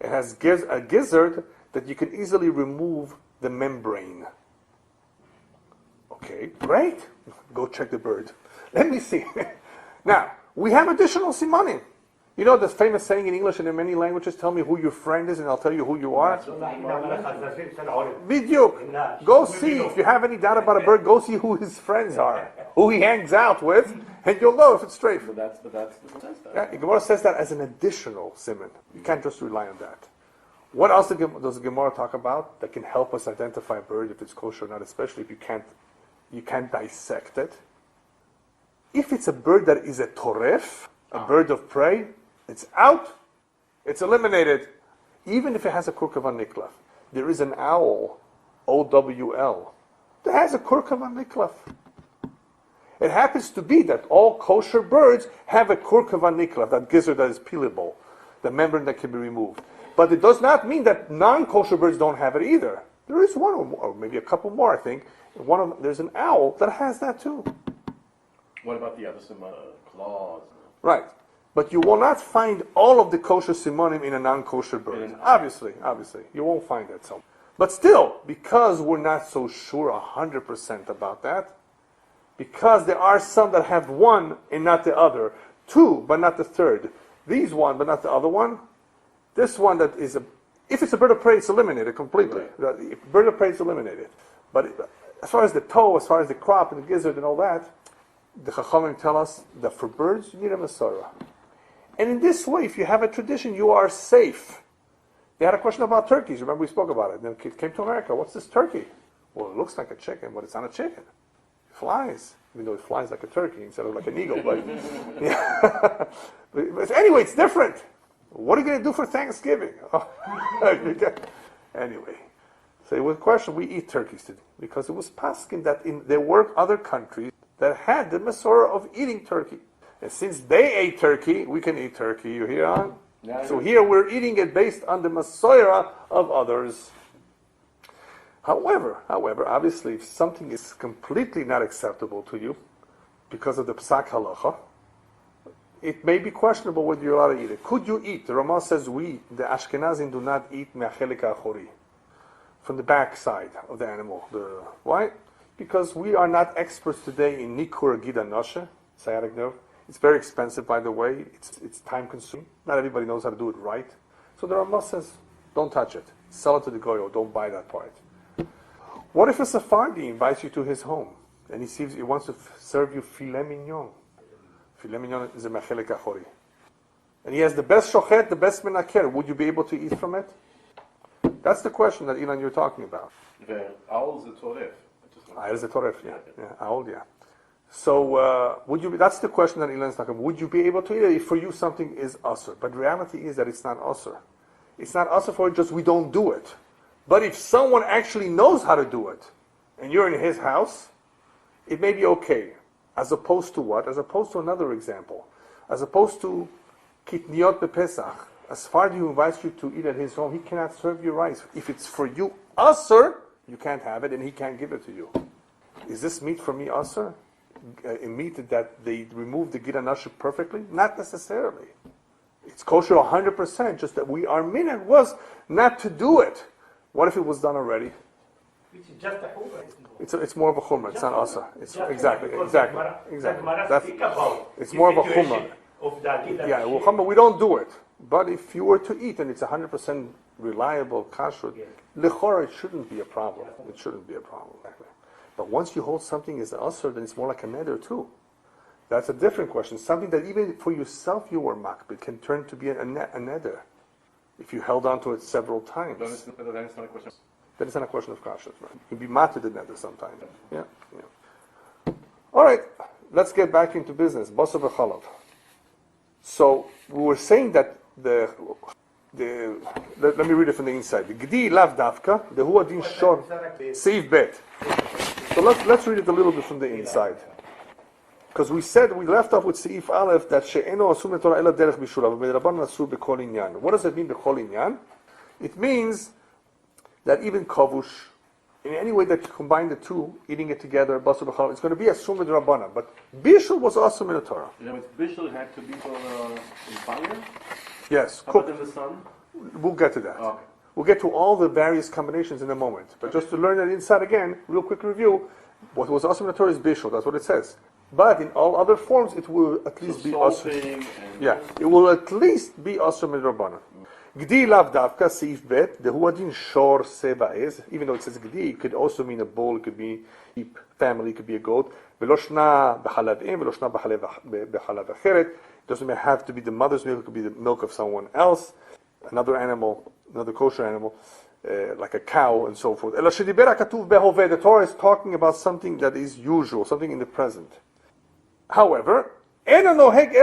It has a gizzard that you can easily remove the membrane. Okay, great. Go check the bird. Let me see. Now, we have additional simanim. You know the famous saying in English and in many languages, tell me who your friend is and I'll tell you who you are? Bidyuk. Go see, if you have any doubt about a bird, go see who his friends are, who he hangs out with, and you'll know if it's straight. But that's Yeah, Gemara says that as an additional siman. You can't just rely on that. What else does Gemara talk about that can help us identify a bird if it's kosher or not, especially if you can't dissect it? If it's a bird that is a toref, a bird of prey, it's out, it's eliminated, even if it has a kurkavan niklaf. There is an owl, O-W-L, that has a kurkavan niklaf. It happens to be that all kosher birds have a kurkavan niklaf, that gizzard that is peelable, the membrane that can be removed. But it does not mean that non-kosher birds don't have it either. There is one or maybe a couple more, I think. There's an owl that has that too. What about the other claws? Right. But you will not find all of the kosher simanim in a non-kosher bird. Obviously. You won't find that. So. But still, because we're not so sure 100% about that, because there are some that have one and not the other, two but not the third, these one but not the other one, this one that is if it's a bird of prey, it's eliminated completely. Right. Bird of prey is eliminated. But as far as the toe, as far as the crop and the gizzard and all that, the Chachamim tell us that for birds, you need a Masorah. And in this way, if you have a tradition, you are safe. They had a question about turkeys. Remember we spoke about it. Then it came to America. What's this turkey? Well, it looks like a chicken, but it's not a chicken. It flies. Even though it flies like a turkey instead of like an eagle. But, yeah. But anyway, it's different. What are you going to do for Thanksgiving? Anyway. So it was a question, we eat turkeys today. Because it was paskin that there were other countries that had the Masorah of eating turkey. And since they ate turkey, we can eat turkey. You hear on? Yeah, so here we're eating it based on the Masorah of others. However, obviously, if something is completely not acceptable to you because of the Psak Halacha, it may be questionable whether you're allowed to eat it. Could you eat? The Ramah says the Ashkenazim do not eat me'achelik ha'achori, from the back side of the animal. Why? Because we are not experts today in nikur gida noshe, sciatic nerve. It's very expensive, by the way. It's time consuming. Not everybody knows how to do it right. So the Ramah says, don't touch it. Sell it to the goyo. Don't buy that part. What if a Sephardi invites you to his home and he wants to serve you filet mignon? Filet mignon is a mechelik achori. And he has the best shochet, the best menaker. Would you be able to eat from it? That's the question that Ilan you're talking about. The owl is a toref. Owl is a toref, yeah. Owl, yeah. So that's the question that Ilan is talking about. Would you be able to eat it if for you something is usur? But reality is that it's not usur. It's not usur for it, just we don't do it. But if someone actually knows how to do it, and you're in his house, it may be okay. As opposed to what? As opposed to another example. As opposed to kitniot bepesach. As far as he invites you to eat at his home, he cannot serve you rice. If it's for you usur, you can't have it, and he can't give it to you. Is this meat for me usur? A meat that they remove the gira nashuk perfectly? Not necessarily. It's kosher 100%, just that our minhag was not to do it. What if it was done already? Which is just a chumrah. It's more of a chumrah. It's not usur. Exactly. It's The more of a chumrah. Of the Yeah, well, we don't do it. But if you were to eat and it's 100% reliable kashrut, lechora, it shouldn't be a problem. It shouldn't be a problem. But once you hold something as asr, then it's more like a neder too. That's a different question. Something that even for yourself you were makbid can turn to be a neder if you held on to it several times. Then it's not a question. Then it's not a question of kashrut. Right? You can be mated in neder sometimes. Yeah. All right, let's get back into business. Basar b'chalav. So we were saying that let me read it from the inside. The gdi lav dafka, the hu adin shor, seif bet. So let's read it a little bit from the inside. Because we left off with Seif Aleph that she'eno asur metorah ela derech bishulav, v'mederabanan asur b'kol inyan. What does it mean b'kol inyan? It means that even kavush, in any way that you combine the two, eating it together, basar b'chalav, it's going to be asur mederabanan. But bishul was asur min Torah. Bishul had to be in fire? Yes. How about in the sun? We'll get to that. Okay. We'll get to all the various combinations in a moment. But just to learn that inside again, real quick review, what was asur min Torah is bishul. That's what it says. But in all other forms, it will at least be asur. Yeah, it will at least be asur midrabanan. Gdi lav davka seif bet the huadin shor seba is. Even though it says gdi, it could also mean a bull. It could be sheep, family. It could be a goat. Veloshna b'chalav im, veloshna b'chalav acheret. It doesn't have to be the mother's milk. It could be the milk of someone else, another animal, another kosher animal. Like a cow and so forth. The Torah is talking about something that is usual, something in the present. However, the halacha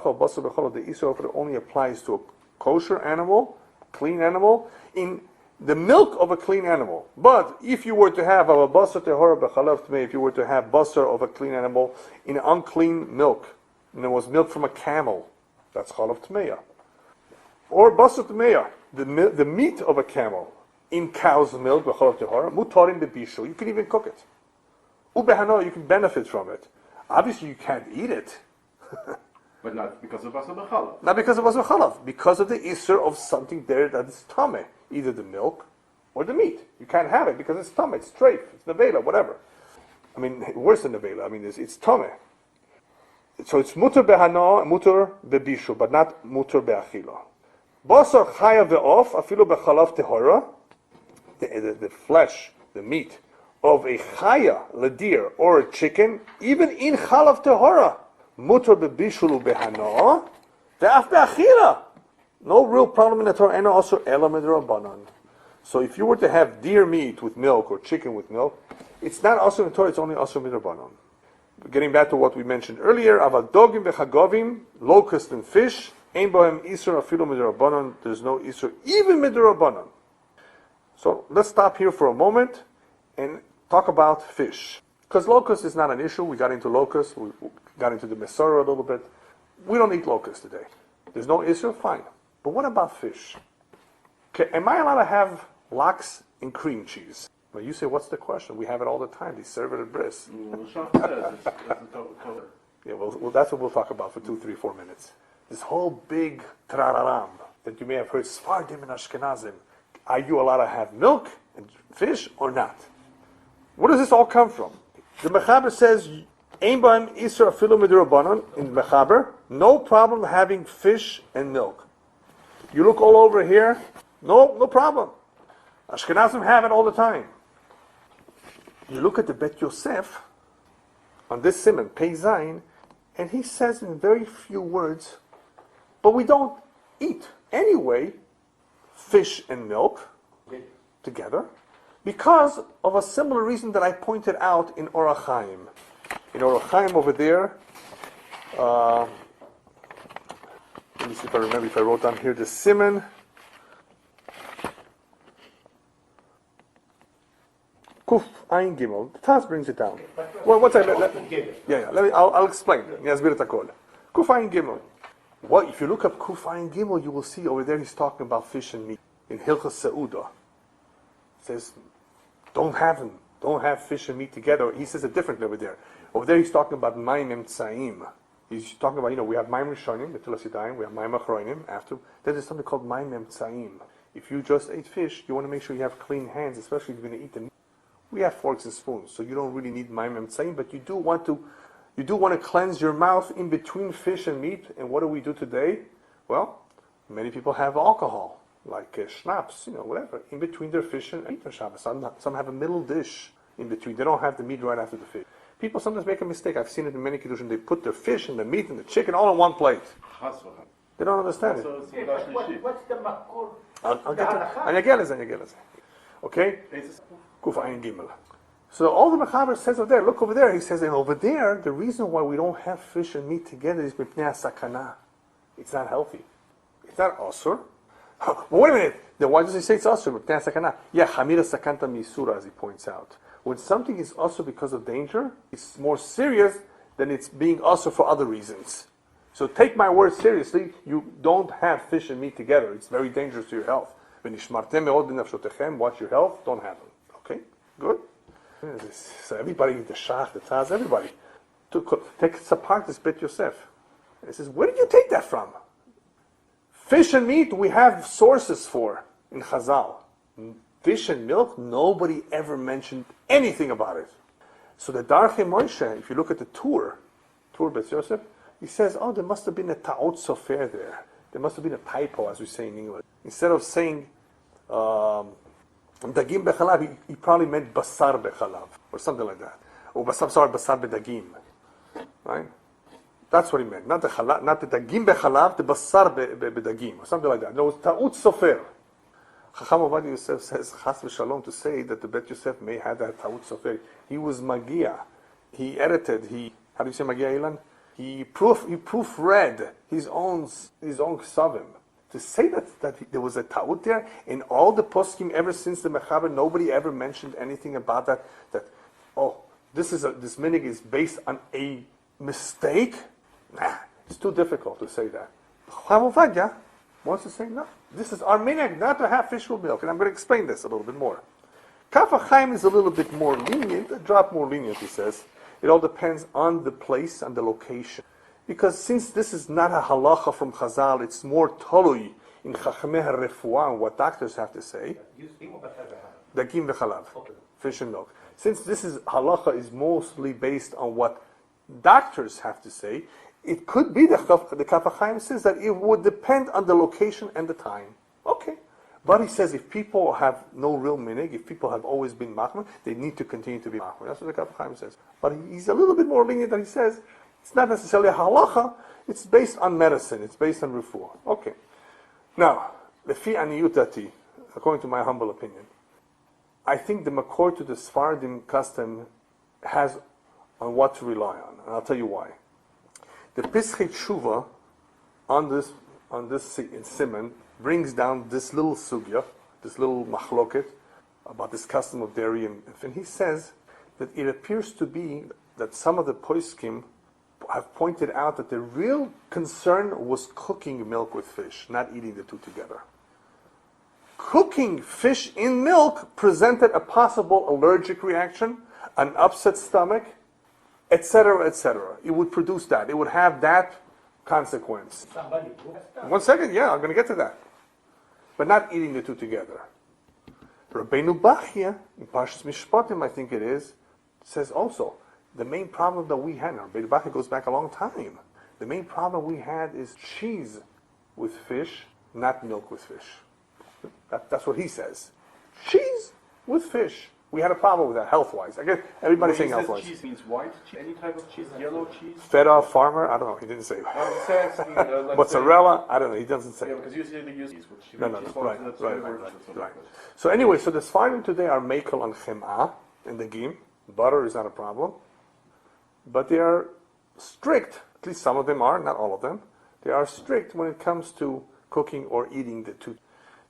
of basar b'chalav, the Isra only applies to a kosher animal, clean animal, in the milk of a clean animal. But if you were to have a basar tehora b'chalav tmei, if you were to have basar of a clean animal in unclean milk, and it was milk from a camel, that's chalav tmeya. Or basar tmeya, the meat of a camel in cow's milk b'chalav tehora, mutarin b'bishul, you can even cook it. Ubehano, you can benefit from it. Obviously, you can't eat it. But not because of basar b'chalav. Not because of basar b'chalav. Because of the isser of something there that is tameh. Either the milk or the meat. You can't have it because it's tameh, it's treif, it's nevela, whatever. I mean, worse than nevela. I mean, it's tameh. So it's mutar behano, mutar bebishu, but not mutar be'achila. Basar chaya ve'of, afilu b'chalav tehora, the flesh, the meat, of a chaya, ledir, or a chicken, even in chalav tehora, mutar bebishul behana, ve'af be'achila. No real problem in the Torah, and also elam midrabanan. So if you were to have deer meat with milk or chicken with milk, it's not also in the Torah, it's only also midrabanan. Getting back to what we mentioned earlier, aval dogim vechagovim, locust and fish, ein bohem isur afilu midrabanan, there's no isur, even midrabanan. So let's stop here for a moment and talk about fish. Because locust is not an issue. We got into locust. We got into the Mesorah a little bit. We don't eat locust today. There's no issue? Fine. But what about fish? Okay, am I allowed to have lox in cream cheese? Well, you say, what's the question? We have it all the time. They serve it at bris. Yeah, well, that's what we'll talk about for 2, 3, 4 minutes. This whole big trararam that you may have heard, Sfardim and Ashkenazim. Are you allowed to have milk and fish or not? Where does this all come from? The Mechaber says, Ein b'hem isur afilu midrabanan, in Mechaber, no problem having fish and milk. You look all over here, no problem. Ashkenazim have it all the time. You look at the Bet Yosef, on this Siman, Pei Zayin, and he says in very few words, but we don't eat anyway fish and milk together, because of a similar reason that I pointed out in Orach Chaim. In Orach Chaim over there, let me see if I remember if I wrote down here the Siman. Kuf Ayin Gimel. The Taz brings it down. Well, what's that? I'll explain. Yazbir Takol. Kuf Ayin Gimel. Well, if you look up Kuf Ayin Gimel, you will see over there he's talking about fish and meat. In Hilchas Seudah, it says, don't have fish and meat together. He says it differently over there. Over there he's talking about Maim Tzaim. He's talking about, we have Maim Rishonim, B'tilas Yadayim, we have Maim Achronim, after. Then there's something called Maim Tzaim. If you just ate fish, you want to make sure you have clean hands, especially if you're going to eat the meat. We have forks and spoons, so you don't really need Maim Tzaim, but you do want to cleanse your mouth in between fish and meat. And what do we do today? Well, many people have alcohol. like schnapps, whatever, in between their fish and meat on Shabbos. Some have a middle dish in between. They don't have the meat right after the fish. People sometimes make a mistake. I've seen it in many Kiddushin. They put their fish and the meat and the chicken all on one plate. They don't understand it. Okay, but what's the makor? I'll get to אני אגיע לזה. Okay? Kuf Ayin Gimel. So all the Mechaber says over there, look over there, he says, and over there, the reason why we don't have fish and meat together is mipnei sakana. It's not healthy. It's not asur. Well, wait a minute. Then why does he say it's asur? Mipnei sakana. Yeah, chamira sakanta misura, as he points out. When something is asur because of danger, it's more serious than it's being asur for other reasons. So take my word seriously, you don't have fish and meat together. It's very dangerous to your health. Watch your health, don't have them. Okay? Good? So everybody, the shach, the taz, everybody. Take apart this bit Yosef. He says, where did you take that from? Fish and meat, we have sources for in Chazal. Fish and milk, nobody ever mentioned anything about it. So the Darchei Moshe, if you look at the Tur Bet Yosef, he says, oh, there must have been a ta'ot sofer there. There must have been a typo, as we say in English. Instead of saying dagim bechalav, he probably meant basar bechalav, or something like that. Or basar bedagim. Right? That's what he meant. Not the dagim bechalav, the basar bedagim, or something like that. No, it was ta'ot sofer. Chacham Ovadia Yosef says, chas v'shalom, to say that the Bet Yosef may have that ta'ot sofer. He was magia. He edited, how do you say magia, Ilan? He proofread his own ksavim. To say that there was a ta'ut there, in all the poskim ever since the Mechaber, nobody ever mentioned anything about that this minig is based on a mistake. Nah, it's too difficult to say that. Chacham Ovadia wants to say, no, this is our minig, not to have fish with milk. And I'm going to explain this a little bit more. Kaf HaChaim is a little bit more lenient, a drop more lenient, he says. It all depends on the place and the location. Because since this is not a halacha from Chazal, it's more tolui in Chachmei HaRefuah, what doctors have to say. Dagim v'chalav, fish and milk. Since this is halacha is mostly based on what doctors have to say, it could be the Kaf HaChaim says that it would depend on the location and the time. Okay. But he says if people have no real minig, if people have always been machmer, they need to continue to be machmer. That's what the Kaf HaChaim says. But he's a little bit more lenient that he says it's not necessarily a halacha, it's based on medicine, it's based on refuah. Okay. Now, lefi aniyutati, according to my humble opinion, I think the makor to the Sfardim custom has on what to rely on, and I'll tell you why. The Pischei Tshuva on this in Siman brings down this little sugya, this little machloket about this custom of dairy, and he says that it appears to be that some of the poskim have pointed out that the real concern was cooking milk with fish, not eating the two together. Cooking fish in milk presented a possible allergic reaction, an upset stomach, etc., etc. It would produce that. It would have that consequence. One second, yeah, I'm going to get to that. But not eating the two together. Rabbeinu Bachya, in Parshas Mishpatim, I think it is, says also, the main problem that we had, now Rabbeinu Bachya goes back a long time, the main problem we had is cheese with fish, not milk with fish. That's what he says. Cheese with fish. We had a problem with that, health-wise. I guess everybody's saying health-wise. Cheese means white cheese, any type of cheese, yellow cheese? Feta, farmer, I don't know, he didn't say. Mozzarella, I don't know, he doesn't say. Yeah, because usually they use cheese. Right. So anyway, so the Sfardim today are mekel on chem'ah and the gim. Butter is not a problem. But they are strict, at least some of them are, not all of them. They are strict when it comes to cooking or eating the two.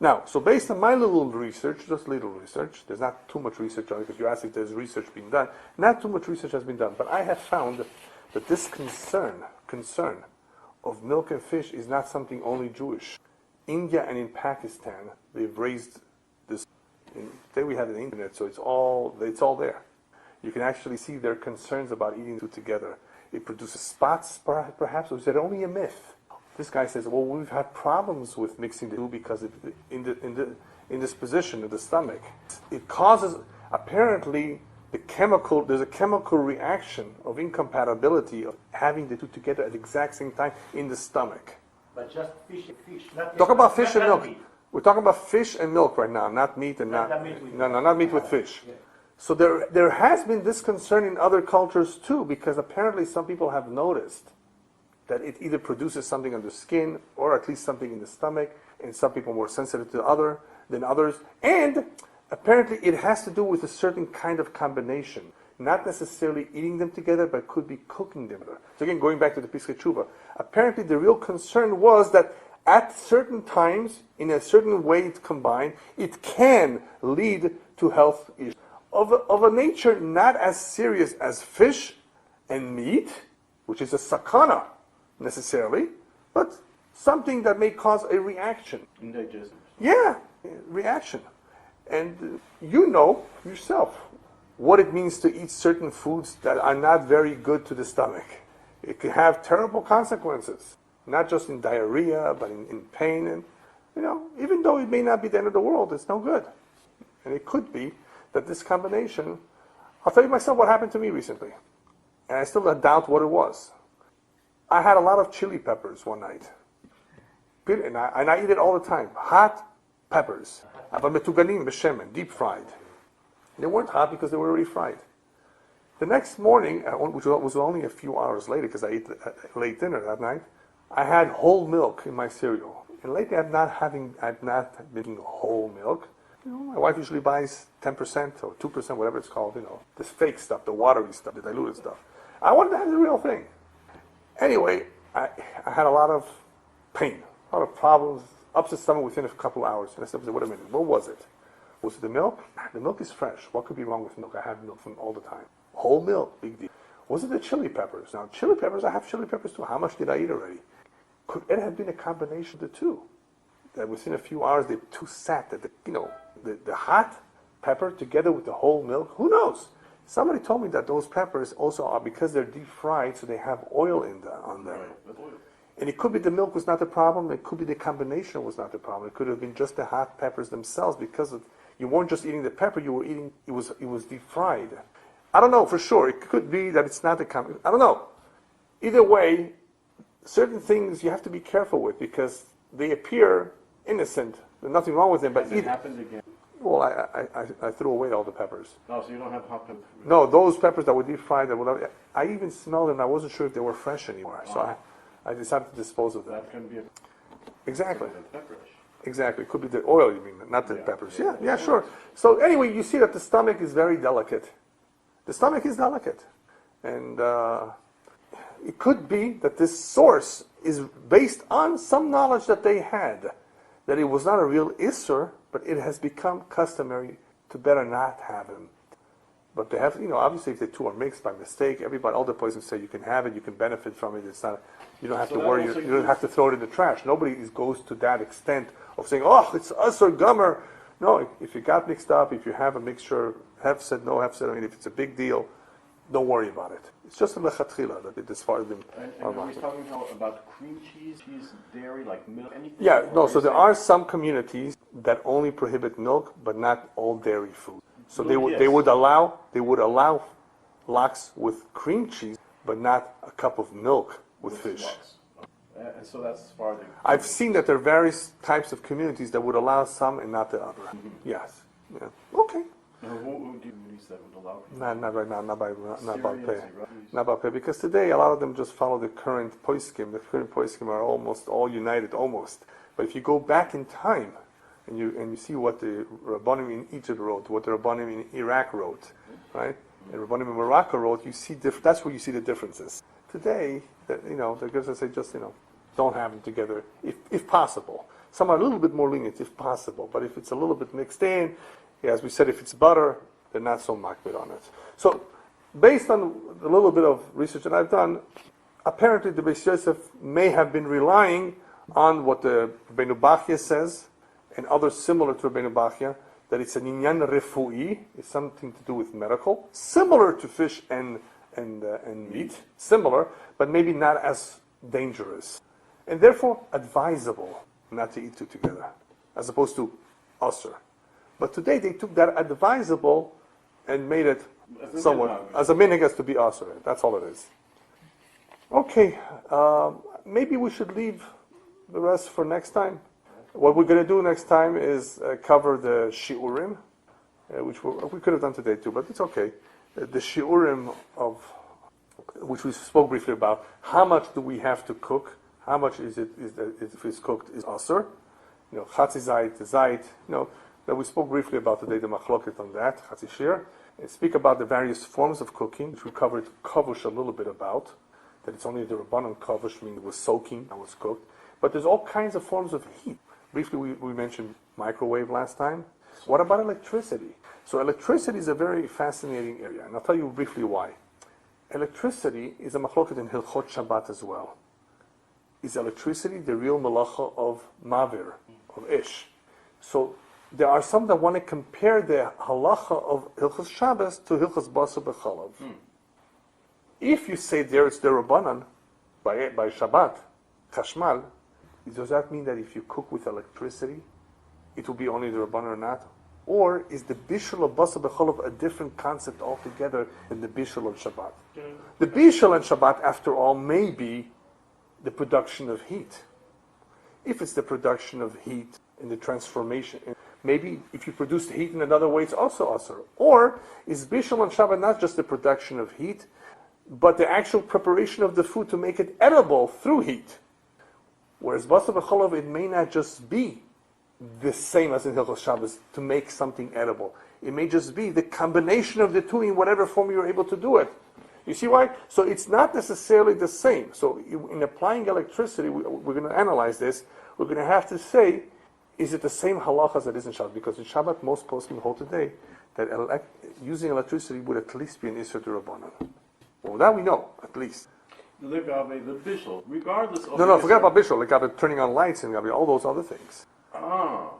Now, so based on my little research, just little research, there's not too much research on it, because you asked if there's research being done. Not too much research has been done, but I have found that this concern of milk and fish is not something only Jewish. India and in Pakistan, they've raised this. Today we have the internet, so it's all there. You can actually see their concerns about eating the two together. It produces spots, perhaps, or is it only a myth? This guy says, well, we've had problems with mixing the two because in this position of the stomach, it causes, apparently, there's a chemical reaction of incompatibility of having the two together at the exact same time in the stomach. But just fish, not Talk about fish and milk. We're talking about fish and milk right now, not meat and not meat with not meat with fish. Yeah. So there has been this concern in other cultures too, because apparently some people have noticed that it either produces something on the skin or at least something in the stomach, and some people are more sensitive to than others. And apparently it has to do with a certain kind of combination. Not necessarily eating them together, but could be cooking them together. So again, going back to the Piskei Tshuva, apparently the real concern was that at certain times, in a certain way it's combined, it can lead to health issues. Of a nature not as serious as fish and meat, which is a sakana necessarily, but something that may cause a reaction. Indigestion. Yeah, reaction. And you know yourself what it means to eat certain foods that are not very good to the stomach. It can have terrible consequences, not just in diarrhea, but in pain. And, even though it may not be the end of the world, it's no good. And it could be that this combination, I'll tell you myself what happened to me recently. And I still doubt what it was. I had a lot of chili peppers one night. And I eat it all the time. Hot peppers. אבל מטוגנים בשמן, deep fried. They weren't hot because they were already fried. The next morning, which was only a few hours later because I ate late dinner that night, I had whole milk in my cereal. And lately I've not been eating whole milk. My wife usually buys 10% or 2%, whatever it's called, this fake stuff, the watery stuff, the diluted stuff. I wanted to have the real thing. Anyway, I had a lot of pain, a lot of problems, upset stomach within a couple of hours. And I said, wait a minute, what was it? Was it the milk? The milk is fresh. What could be wrong with milk? I have milk from all the time. Whole milk, big deal. Was it the chili peppers? Now, chili peppers, I have chili peppers too. How much did I eat already? Could it have been a combination of the two? That within a few hours, they two sat, that the hot pepper together with the whole milk? Who knows? Somebody told me that those peppers also are, because they're deep fried, so they have oil on them. Right. And it could be the milk was not the problem. It could be the combination was not the problem. It could have been just the hot peppers themselves, because you weren't just eating the pepper, you were eating, it was deep fried. I don't know for sure. It could be that it's not the combination. I don't know. Either way, certain things you have to be careful with because they appear innocent. There's nothing wrong with them. But it happened again. Well, I threw away all the peppers. No, so you don't have hot peppers? No, those peppers that were deep fried, I even smelled them. And I wasn't sure if they were fresh anymore. So I decided to dispose of them. That can be Exactly. pepperish. Exactly. It could be the oil, you mean, not the peppers. Yeah, sure. So anyway, you see that the stomach is very delicate. The stomach is delicate. And it could be that this source is based on some knowledge that they had, that it was not a real Isser, but it has become customary to better not have them. But they have, obviously if the two are mixed by mistake, all the poisons say you can have it, you can benefit from it. It's not, you don't have to worry, you don't have to throw it in the trash. Nobody goes to that extent of saying, oh, it's us or gummer. No, if you got mixed up, if you have a mixture, have said, if it's a big deal, don't worry about it. It's just a lechatchila that it is far as them. And are we talking about cream cheese, dairy, like milk, anything? Yeah, no, so there are some communities that only prohibit milk, but not all dairy food. So they would allow lox with cream cheese, but not a cup of milk with fish. And so that's far. I've seen that there are various types of communities that would allow some and not the other. Mm-hmm. Yes. Yeah. Okay. Who do you use that would allow? Not right now, not by pay. Because today a lot of them just follow the current poskim. The current poskim are almost all united, almost. But if you go back in time, and you see what the Rabbanim in Egypt wrote, what the Rabbanim in Iraq wrote, right? And Rabbanim in Morocco wrote, you see that's where you see the differences. Today, they're going to say just, don't have them together, if possible. Some are a little bit more lenient, if possible. But if it's a little bit mixed in, as we said, if it's butter, they're not so makbid on it. So, based on the little bit of research that I've done, apparently the Beis Yosef may have been relying on what the Rabbeinu Bachya says, and others similar to Rabbeinu Bachya, that it's an inyan refu'i, it's something to do with medical, similar to fish and meat, similar, but maybe not as dangerous. And therefore, advisable not to eat two together, as opposed to usr. But today they took that advisable and made it somewhat, as a minhag has to be usr. That's all it is. Okay, maybe we should leave the rest for next time. What we're going to do next time is cover the shi'urim, which we could have done today too, but it's okay. The shi'urim of which we spoke briefly about. How much do we have to cook? How much is it? If it's cooked is aser? Chatzi zayit, zayit. That we spoke briefly about today. The machloket on that chatzi shir. And speak about the various forms of cooking, which we covered kavush a little bit about. That it's only the rabbanon kavush, meaning it was soaking, it was cooked. But there's all kinds of forms of heat. Briefly, we mentioned microwave last time. What about electricity? So electricity is a very fascinating area, and I'll tell you briefly why. Electricity is a machloket in Hilchot Shabbat as well. Is electricity the real melacha of mavir, of ish? So there are some that want to compare the halacha of Hilchot Shabbos to Hilchot Basar בחלב. If you say there it's the Rabbanan by Shabbat, Chashmal, does that mean that if you cook with electricity, it will be only the Rabbanan or not? Or is the Bishul of Basar בחלב a different concept altogether than the Bishul of Shabbat? The Bishul on Shabbat, after all, may be the production of heat. If it's the production of heat in the transformation, maybe if you produce the heat in another way, it's also asur. Or is Bishul on Shabbat not just the production of heat, but the actual preparation of the food to make it edible through heat? Whereas Basar בחלב, it may not just be the same as in Hilchot Shabbos to make something edible. It may just be the combination of the two in whatever form you're able to do it. You see why? So it's not necessarily the same. So in applying electricity, we're going to analyze this. We're going to have to say, is it the same halacha as it is in Shabbat? Because in Shabbat, most poskim hold today that using electricity would at least be an Isser D'Rabbanan. Well, that we know, at least. The bishul, regardless of... No, forget about bishul. Like turning on lights and all those other things.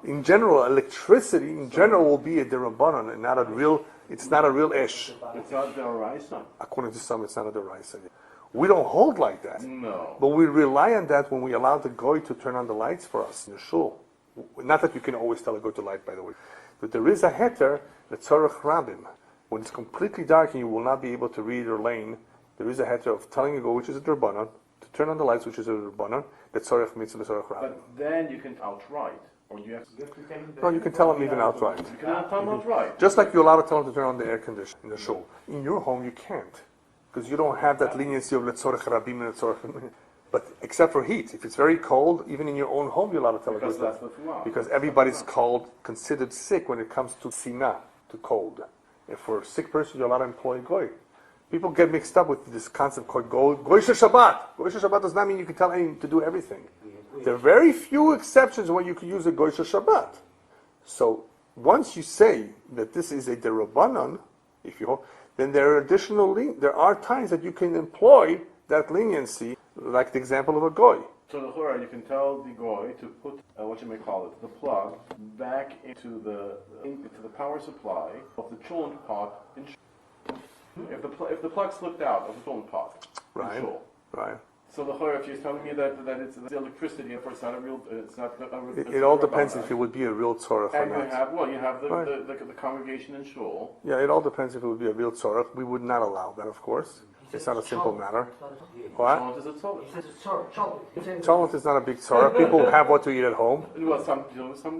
In general, electricity in general will be a D'Rabbanan and not a real... It's not a real ish. It's not deraisa. According to some, it's not a deraisa. We don't hold like that. No. But we rely on that when we allow the goy to turn on the lights for us in the shul. Not that you can always tell a goy to light, by the way. But there is a heter, the tzorech rabim. When it's completely dark and you will not be able to read or lane, there is a heter of telling a goy, which is a derbanan, to turn on the lights, which is a derbanan, the tzorech mitzvah, the tzorech rabim. But then you can outright. Or you have to... No, you can tell them even outright. You cannot tell them outright. Just like you're allowed to tell them to turn on the air conditioner in the shul. In your home, you can't. Because you don't have that leniency of letzorech rabim and letzorech... But except for heat. If it's very cold, even in your own home, you're allowed to tell them. Because that's what you want. Because everybody's considered sick when it comes to sina, to cold. And for a sick person, you're allowed to employ goy. People get mixed up with this concept called goy shel Shabbat. Goy shel Shabbat does not mean you can tell anyone to do everything. There are very few exceptions when you can use a goy shel Shabbat. So once you say that this is a derabanan, then there are times that you can employ that leniency, like the example of a goy. So the Torah, you can tell the goy to put the plug back into the power supply of the chulent pot in shul. If the plug slipped out of the chulent pot in shul. Right. So the Torah, if she's telling me that it's the electricity, therefore it's not a real, It all depends if it would be a real tzorach or and not. you have the congregation in shul. Yeah, it all depends if it would be a real tzorach. We would not allow that, of course. It's not a simple matter. What? Cholent is a tzorach. Cholent is not a big tzorach. People have what to eat at home. Well, some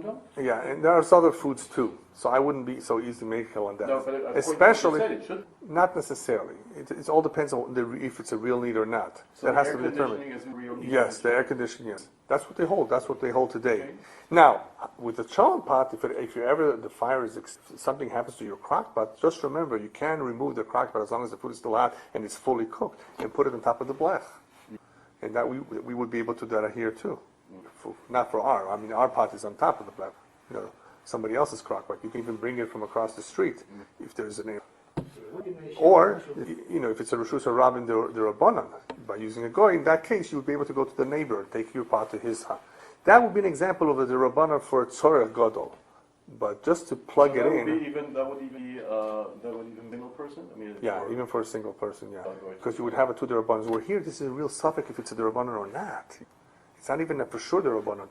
don't. Yeah, and there are other foods too. So I wouldn't be so easy to make on that. No, but especially, not necessarily. It all depends on if it's a real need or not. So that has to be determined. Yes, the air conditioning. Yes, that's what they hold. That's what they hold today. Okay. Now, with the cholent pot, if the fire is something happens to your crock pot, just remember you can remove the crock pot as long as the food is still hot and it's fully cooked, and put it on top of the blech. And that we would be able to do that here too. Not for our pot is on top of the blech. Somebody else's crock pot. You can even bring it from across the street if there's a neighbor. Or, if it's a Rishus or Rabin the Rabbanan, by using a goy, in that case you would be able to go to the neighbor, take your pot to his house. That would be an example of the Rabbanan for tzorech gadol. But just to plug it in... That would even be a single person? Even for a single person, yeah. Because you would have a two Rabbanans. Where here, this is a real suffix if it's a Rabbanan or not. It's not even for sure the Rabbanan.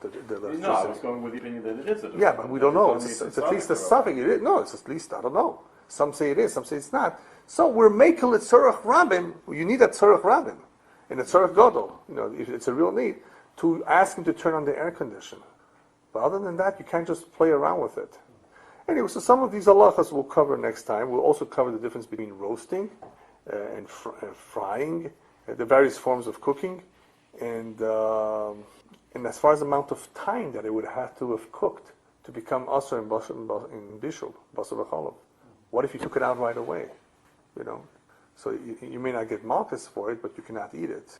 No, I was going with the opinion that it is. Yeah, but we don't know. It's at least a suffix. No, it's at least, I don't know. Some say it is, some say it's not. So we're making it tzorech rabim. You need that tzorech rabim. And a tzorech gadol, if it's a real need, to ask him to turn on the air conditioner. But other than that, you can't just play around with it. Anyway, so some of these halachas we'll cover next time. We'll also cover the difference between roasting and frying, the various forms of cooking, and as far as the amount of time that it would have to have cooked to become asur in bishul, basar v'chalav. What if you took it out right away? You know, so you may not get malchus for it, but you cannot eat it.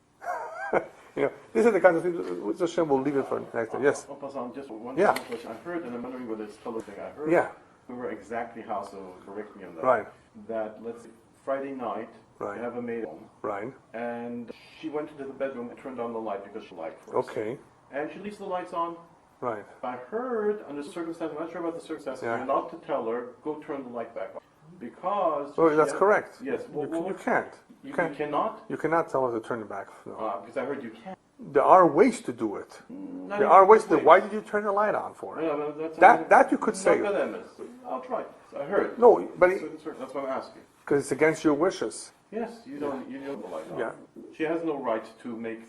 You know, these are the kinds of things. With Hashem, we'll leave it for next time. Yes. Basar, just one Yeah. question I heard, and I'm wondering whether it's still a thing I heard. Yeah. Remember exactly how, so correct me on that. Right. That, let's say, Friday night, Right. you have a maid home, Right. and she went into the bedroom and turned on the light because she liked it. Okay. And she leaves the lights on. Right. I heard, under circumstances, I'm not sure about the circumstances, Yeah. you're not to tell her, go turn the light back on. Because... Oh, that's correct. Yes. You can't. You cannot? You cannot tell her to turn it back. No. Because I heard you can. There are ways to do it. Not There even are ways to do it. ways. Why did you turn the light on for? Yeah, but That you could say. Not that I'll try. I heard. No, but That's what I'm asking. because it's against your wishes. Yes, you don't the light on. Yeah. She has no right to make...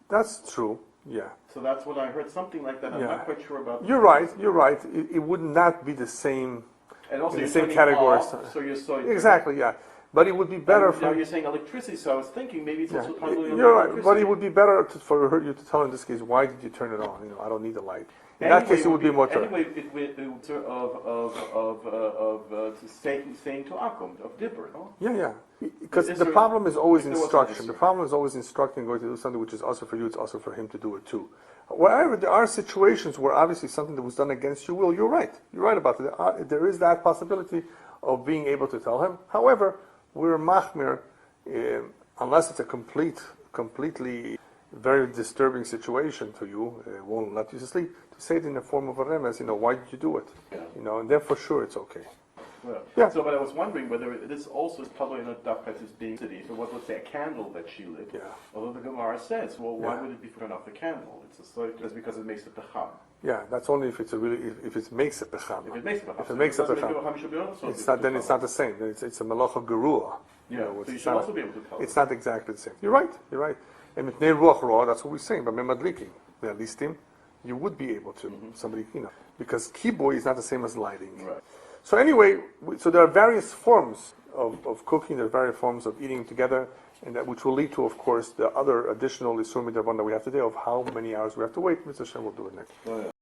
That's true. Yeah. So that's what I heard, something like that. I'm Yeah. not quite sure about... You're right. You're right. It would not be the same. And also in the you're same turning categories. off, so you're Exactly. Yeah. But it would be better and for. now you're saying electricity, so I was thinking maybe it's Yeah. also probably You're right. electricity. But it would be better for you to tell in this case, why did you turn it on? You know, I don't need the light. In that case, it would be more. Anyway, it would sort of saying to Akum, of Dipper, no? Yeah. Because Is the there- problem is always if there was an instruction. issue. The problem is always instructing going to do something which is also for you, it's also for him to do it too. However, there are situations where obviously something that was done against your will, you're right. You're right about it. There is that possibility of being able to tell him. However, we're machmir, unless it's a completely very disturbing situation to you, it won't let you to sleep, to say it in the form of a remes, why did you do it? Yeah. And then for sure it's okay. Well, Yeah. So, but I was wondering whether this also is probably not dafkas as being city. So, let's say a candle that she lit. Yeah. Although the Gemara says, well, why Yeah. would it be turn off the candle? It's because it makes it pecham. Yeah, that's only if it's if it makes it pecham. If it makes it pecham. If it makes it pecham. It's not. Then it's not the same. Then it's a melacha gerua. Yeah. So you should also be able to tell. It's not exactly the same. You're right. And with nei ruach ra, that's what we're saying. But memadlikim, the listim, you would be able to. Somebody, because kiboy is not the same as lighting. Right. So anyway, so there are various forms of cooking. There are various forms of eating together, and that which will lead to, of course, the other additional isurim that we have today of how many hours we have to wait. Mr. Shem will do it next.